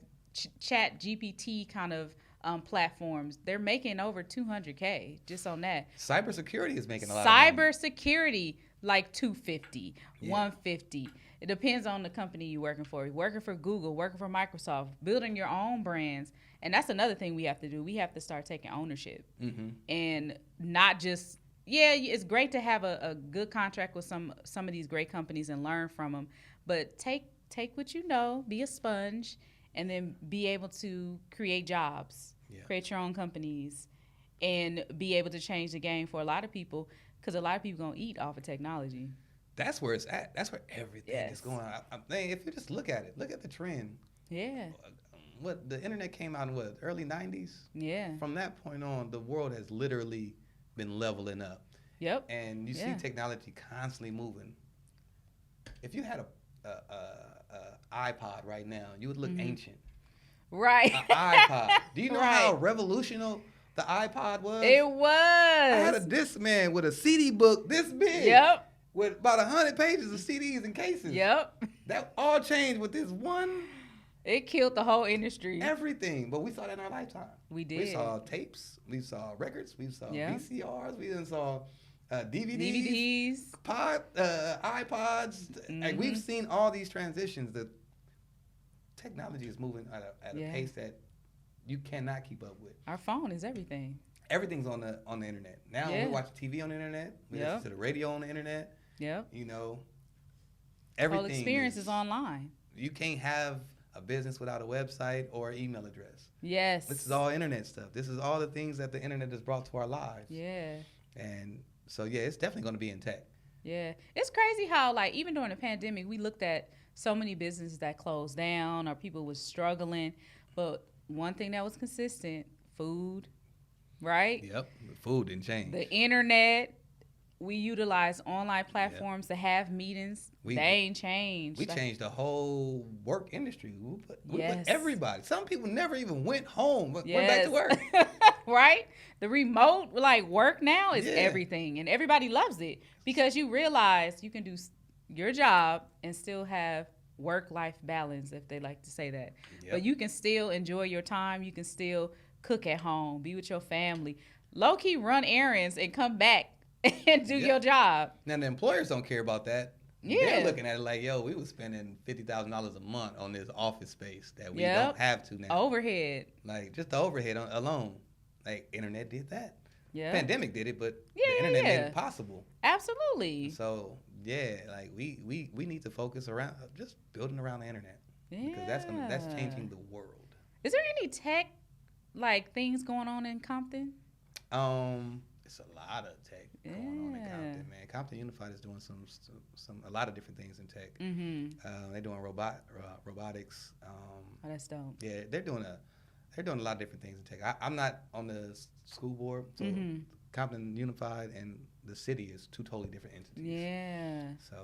chat GPT kind of platforms. They're making over $200K just on that. Cybersecurity is making a lot of money. Cybersecurity, like $250, $150. It depends on the company you're working for. You're working for Google, working for Microsoft, building your own brands. And that's another thing we have to do. We have to start taking ownership. And not just, it's great to have a good contract with some of these great companies and learn from them. But take what you know, be a sponge, and then be able to create jobs, create your own companies, and be able to change the game for a lot of people, because a lot of people going to eat off of technology. That's where it's at. That's where everything is going. I'm thinking, if you just look at it, look at the trend. Yeah. What the internet came out in early 90s? Yeah. From that point on, the world has literally been leveling up. Yep. And you see technology constantly moving. If you had a iPod right now, you would look ancient. Right. An iPod. Do you know how revolutionary the iPod was? It was. I had a Discman with a CD book this big. Yep. With about 100 pages of CDs and cases. Yep. That all changed with this one. It killed the whole industry. Everything. But we saw that in our lifetime. We did. We saw tapes. We saw records. We saw VCRs. We even saw DVDs. iPods. Like, we've seen all these transitions. The technology is moving at a pace that you cannot keep up with. Our phone is everything. Everything's on the internet. Now we watch TV on the internet. We listen to the radio on the internet. Yep. You know, everything. The whole experience is online. You can't have a business without a website or email address. Yes. This is all internet stuff. This is all the things that the internet has brought to our lives. Yeah. And so, it's definitely going to be in tech. Yeah. It's crazy how, like, even during the pandemic, we looked at so many businesses that closed down or people was struggling. But one thing that was consistent, food, right? Yep. Food didn't change. The internet. We utilize online platforms to have meetings. They ain't changed. We changed the whole work industry. We put everybody. Some people never even went home, but went back to work. Right? The remote, like, work now is everything. And everybody loves it because you realize you can do your job and still have work-life balance, if they like to say that. Yep. But you can still enjoy your time. You can still cook at home, be with your family, low-key run errands and come back and do your job. Now, the employers don't care about that. Yeah. They're looking at it like, we was spending $50,000 a month on this office space that we don't have to now. Overhead. Like, just the overhead alone. Like, internet did that. Yeah. Pandemic did it, but the internet made it possible. Absolutely. So, like, we need to focus around just building around the internet. Yeah. Because that's changing the world. Is there any tech, like, things going on in Compton? It's a lot of tech going on in Compton, man. Compton Unified is doing a lot of different things in tech. They're doing robotics. That's dope. Yeah, they're doing a lot of different things in tech. I'm not on the school board, so Compton Unified and the city is two totally different entities. Yeah. So,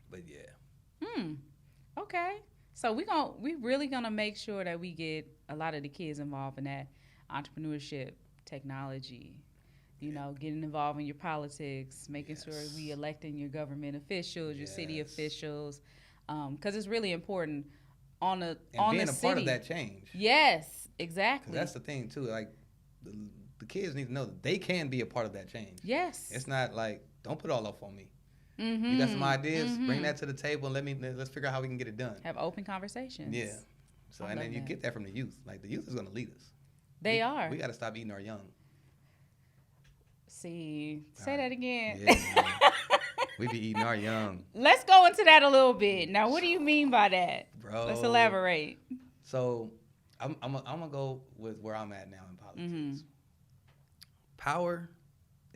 but yeah. Okay. So we really gonna make sure that we get a lot of the kids involved in that entrepreneurship, technology. You know, getting involved in your politics, making sure we electing your government officials, your city officials, because it's really important on the city. And being a part of that change. Yes, exactly. That's the thing too. Like the kids need to know that they can be a part of that change. Yes. It's not like, don't put all up on me. You got some ideas, bring that to the table, and let's figure out how we can get it done. Have open conversations. Yeah. So and then you get that from the youth. Like, the youth is going to lead us. They are. We got to stop eating our young. See, say that again. Yeah, we be eating our young. Let's go into that a little bit. Now, what do you mean by that? Bro. Let's elaborate. So, I'm going to go with where I'm at now in politics. Power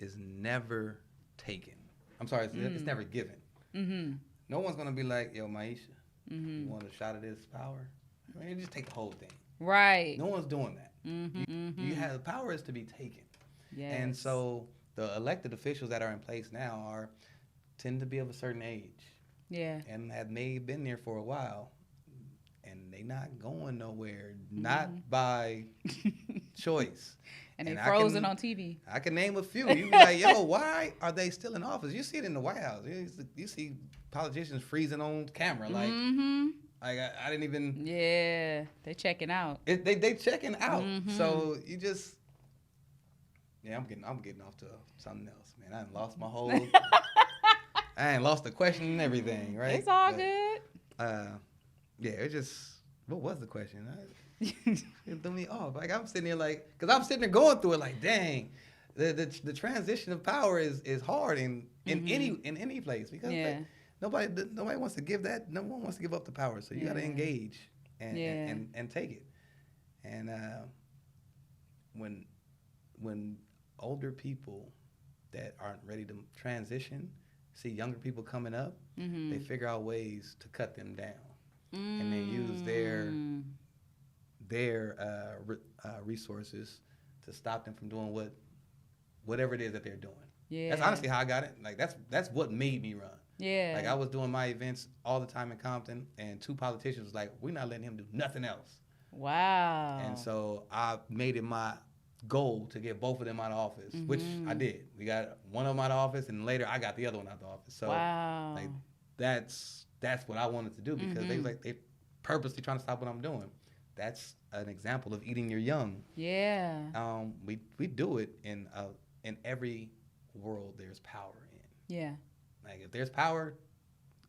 is never taken. I'm sorry, it's never given. Mm-hmm. No one's gonna be like, yo, Maisha, Mm-hmm. you want a shot of this power? I mean, just take the whole thing. Right. No one's doing that. Mm-hmm. You have the power is to be taken. Yes. And so the elected officials that are in place now tend to be of a certain age. Yeah. And have been there for a while. And they not going nowhere, not by choice. And they frozen on TV. I can name a few. You be like, yo, why are they still in office? You see it in the White House. You see politicians freezing on camera. Like, I didn't even. Yeah, they checking out. They checking out. So you just. Yeah, I'm getting off to something else, man. I done lost my whole. I ain't lost the question and everything, right? It's all good. Yeah, it just. What was the question? It threw me off. Like I'm sitting here, like, because I'm sitting there going through it, like, dang, the transition of power is hard in any place because nobody wants to give that. No one wants to give up the power, so you got to engage and take it. And when older people that aren't ready to transition see younger people coming up, they figure out ways to cut them down. And then use their resources to stop them from doing whatever it is that they're doing. Yeah, that's honestly how I got it. Like that's what made me run. Yeah, like I was doing my events all the time in Compton, and 2 politicians was like, "We're not letting him do nothing else." Wow. And so I made it my goal to get both of them out of office, which I did. We got one of them out of office, and later I got the other one out of office. So like that's what I wanted to do because they purposely trying to stop what I'm doing. That's an example of eating your young. Yeah. We do it in every world there's power in. Yeah. Like if there's power,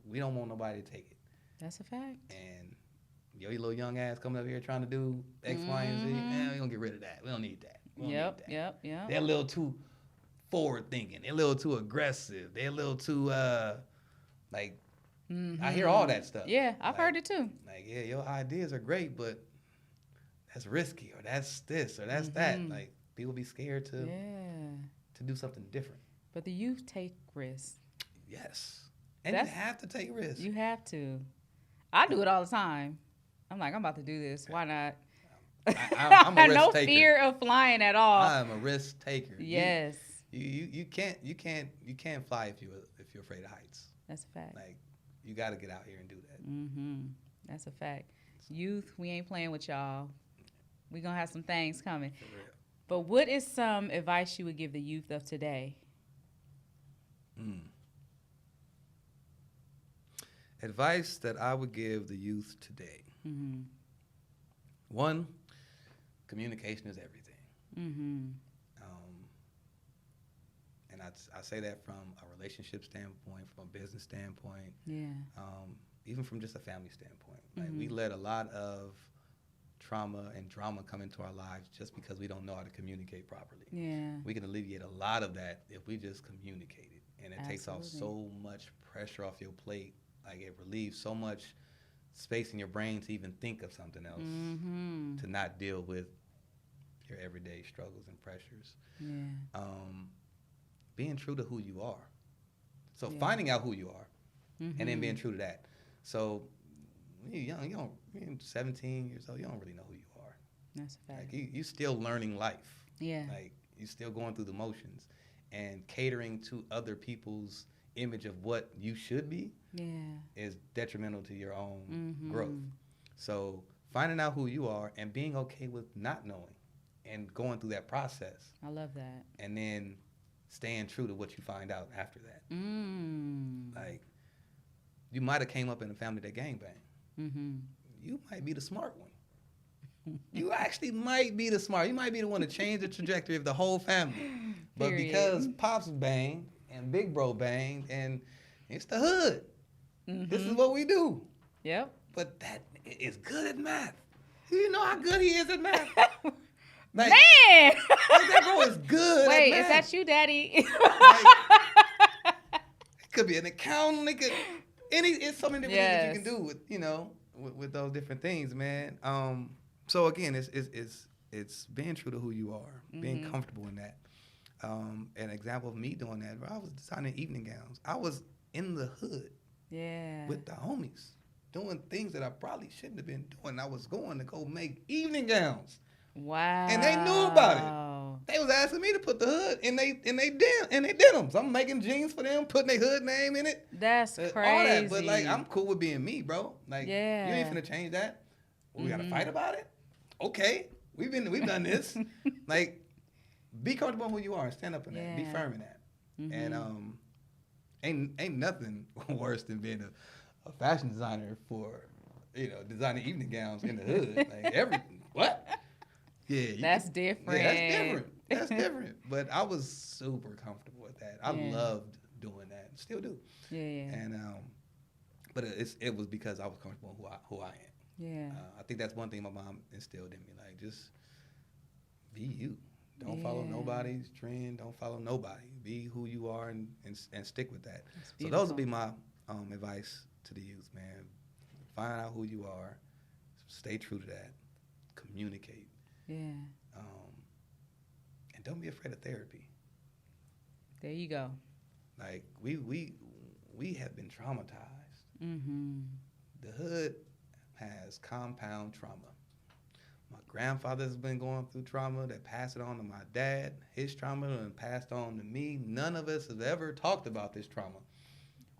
we don't want nobody to take it. That's a fact. And your little young ass coming up here trying to do X, Y, and Z, we gonna get rid of that. We don't need that. Yep. They're a little too forward thinking. They're a little too aggressive. They're a little too like. I hear all that stuff. Yeah, I've heard it too. Like, yeah, your ideas are great, but that's risky, or that's this, or that's that. Like, people be scared to do something different. But the youth take risks. Yes, and you have to take risks. You have to. I do it all the time. I'm like, I'm about to do this. Why not? I'm a risk no taker. Fear of flying at all. I'm a risk taker. Yes. You can't fly if you're afraid of heights. That's a fact. Like. You got to get out here and do that. That's a fact. Youth, we ain't playing with y'all. We going to have some things coming. For real. But what is some advice you would give the youth of today? Advice that I would give the youth today. One, communication is everything. And I say that from a relationship standpoint, from a business standpoint, even from just a family standpoint. Like we let a lot of trauma and drama come into our lives just because we don't know how to communicate properly. Yeah, we can alleviate a lot of that if we just communicate it, and it takes off so much pressure off your plate. Like it relieves so much space in your brain to even think of something else, to not deal with your everyday struggles and pressures. Yeah. Being true to who you are. So finding out who you are, and then being true to that. So when you're young, you're 17 years old, you don't really know who you are. That's a fact. Like you still learning life. Yeah. Like you still going through the motions, and catering to other people's image of what you should be is detrimental to your own growth. So finding out who you are and being okay with not knowing and going through that process. I love that. And then staying true to what you find out after that. Like, you might have came up in a family that gangbang. You might be the smart one. You actually might be the smart. You might be the one to change the trajectory of the whole family. But because Pops banged and Big Bro banged and it's the hood, this is what we do. Yep. But that is good at math. You know how good he is at math. Like, man! Like that bro is good. Wait, is that you, Daddy? Like, it could be an accountant. It's so many different things that you can do with those different things, man. So again, it's being true to who you are, being comfortable in that. An example of me doing that, bro, I was designing evening gowns. I was in the hood with the homies doing things that I probably shouldn't have been doing. I was going to go make evening gowns. Wow. And they knew about it. They was asking me to put the hood in they denims. I'm making jeans for them, putting their hood name in it. That's crazy. All that. But like, I'm cool with being me, bro. Like, you ain't finna change that. Well, we gotta fight about it. Okay, we've done this. Like, be comfortable in who you are and stand up in that. Be firm in that. And ain't nothing worse than being a fashion designer for, designing evening gowns in the hood. Like what? Yeah, that's different. Yeah, that's different. But I was super comfortable with that. I loved doing that. Still do. Yeah. And but it was because I was comfortable in who I am. Yeah. I think that's one thing my mom instilled in me. Like, just be you. Don't follow nobody's trend. Don't follow nobody. Be who you are and stick with that. So those would be my advice to the youth, man. Find out who you are. Stay true to that. Communicate. Yeah. And don't be afraid of therapy. There you go. Like, we have been traumatized. The hood has compound trauma. My grandfather's been going through trauma that passed it on to my dad. His trauma and passed on to me. None of us have ever talked about this trauma.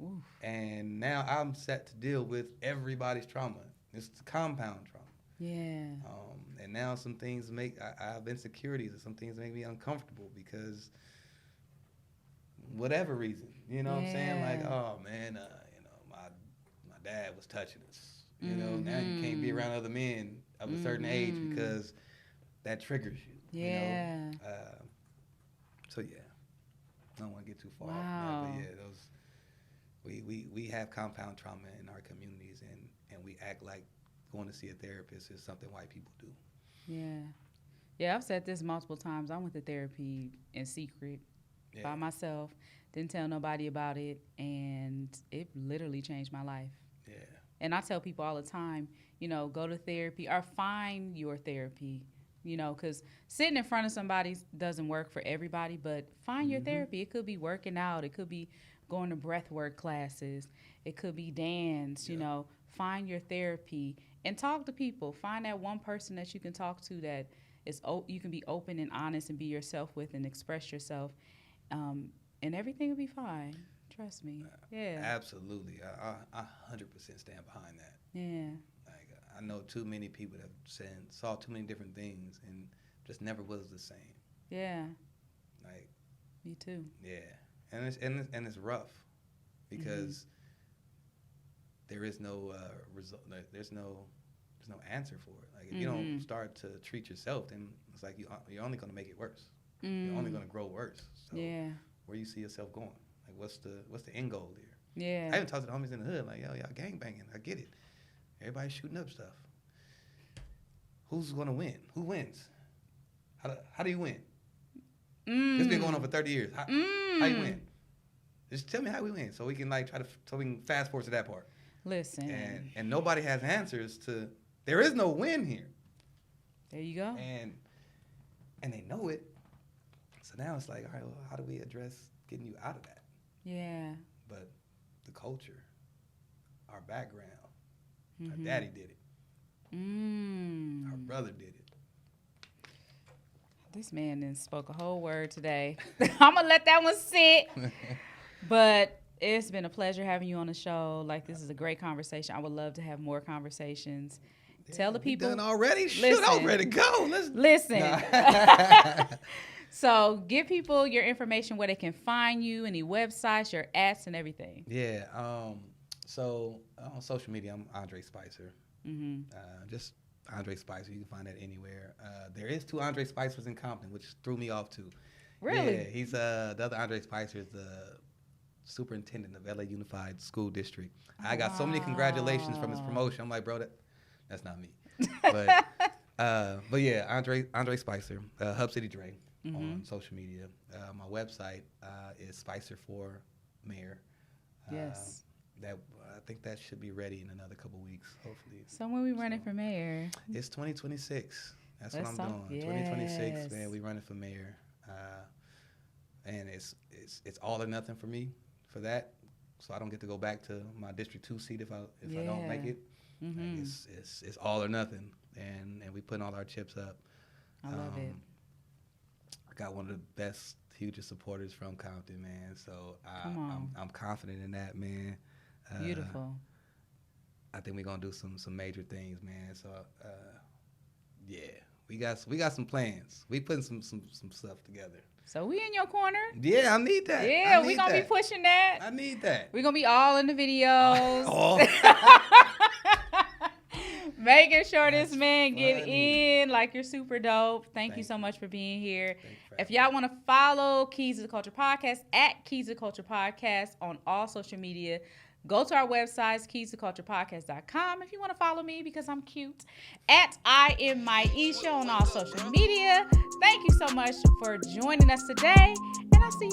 Oof. And now I'm set to deal with everybody's trauma. It's the compound trauma. Yeah. And now some things I have insecurities, and some things make me uncomfortable because whatever reason, you know what I'm saying? Like, oh man, my dad was touching us. Now you can't be around other men of a certain age because that triggers you. Yeah. So yeah, I don't want to get too far off Wow. from that, but yeah, we have compound trauma in our communities, and we act like going to see a therapist is something white people do. Yeah, I've said this multiple times. I went to therapy in secret by myself, didn't tell nobody about it, and it literally changed my life. Yeah. And I tell people all the time, go to therapy or find your therapy, because sitting in front of somebody doesn't work for everybody, but find your therapy. It could be working out. It could be going to breath work classes. It could be dance, find your therapy and talk to people. Find that one person that you can talk to that you can be open and honest and be yourself with and express yourself, and everything will be fine. Trust me. Yeah. Absolutely. I 100% stand behind that. Yeah. Like, I know too many people that saw too many different things and just never was the same. Yeah. Like, me too. Yeah. And it's rough because there is no result. There's no answer for it. Like, if you don't start to treat yourself, then it's like you're only going to make it worse. You're only going to grow worse. So where you see yourself going? Like, what's the end goal there? Yeah. I even talked to the homies in the hood, like, yo, y'all gangbanging. I get it. Everybody's shooting up stuff. Who's going to win? Who wins? How do you win? It's been going on for 30 years. How you win? Just tell me how we win so we can so we can fast forward to that part. Listen. And nobody has answers to, there is no win here. There you go. And they know it. So now it's like, all right, well, how do we address getting you out of that? Yeah. But the culture, our background, our daddy did it. Our brother did it. This man then spoke a whole word today. I'm going to let that one sit. But it's been a pleasure having you on the show. Like, this is a great conversation. I would love to have more conversations. Yeah, tell the people. Done already? Shoot, I was ready to go. Listen. So give people your information, where they can find you, any websites, your ads, and everything. Yeah. So on social media, I'm Andre Spicer. Just Andre Spicer. You can find that anywhere. There is 2 Andre Spicers in Compton, which threw me off too. Really? Yeah. He's the other Andre Spicer is the superintendent of LA Unified School District. I got so many congratulations from his promotion. I'm like, bro, that's not me. But yeah, Andre Spicer, Hub City Dre. On social media. My website is Spicer for Mayor. Yes. I think that should be ready in another couple weeks, hopefully. So when we running for mayor? It's 2026. That's what I'm doing. Yes. 2026, man. We running for mayor. and it's all or nothing for me for that. So I don't get to go back to my District 2 seat if I don't make it. Mm-hmm. It's all or nothing, and we putting all our chips up. I love it. I got one of the best, hugest supporters from Compton, man. So I'm confident in that, man. Beautiful. I think we're gonna do some major things, man. So yeah, we got some plans. We putting some stuff together. So we in your corner. Yeah, I need that. Yeah, we're going to be pushing that. I need that. We're going to be all in the videos. Making sure this man get in like you're super dope. Thank you so much for being here. If y'all want to follow Keys to the Culture Podcast at Keys to the Culture Podcast on all social media, go to our website, keystotheculturepodcast.com. If you want to follow me because I'm cute, at I am Maisha on all social media. Thank you so much for joining us today, and I'll see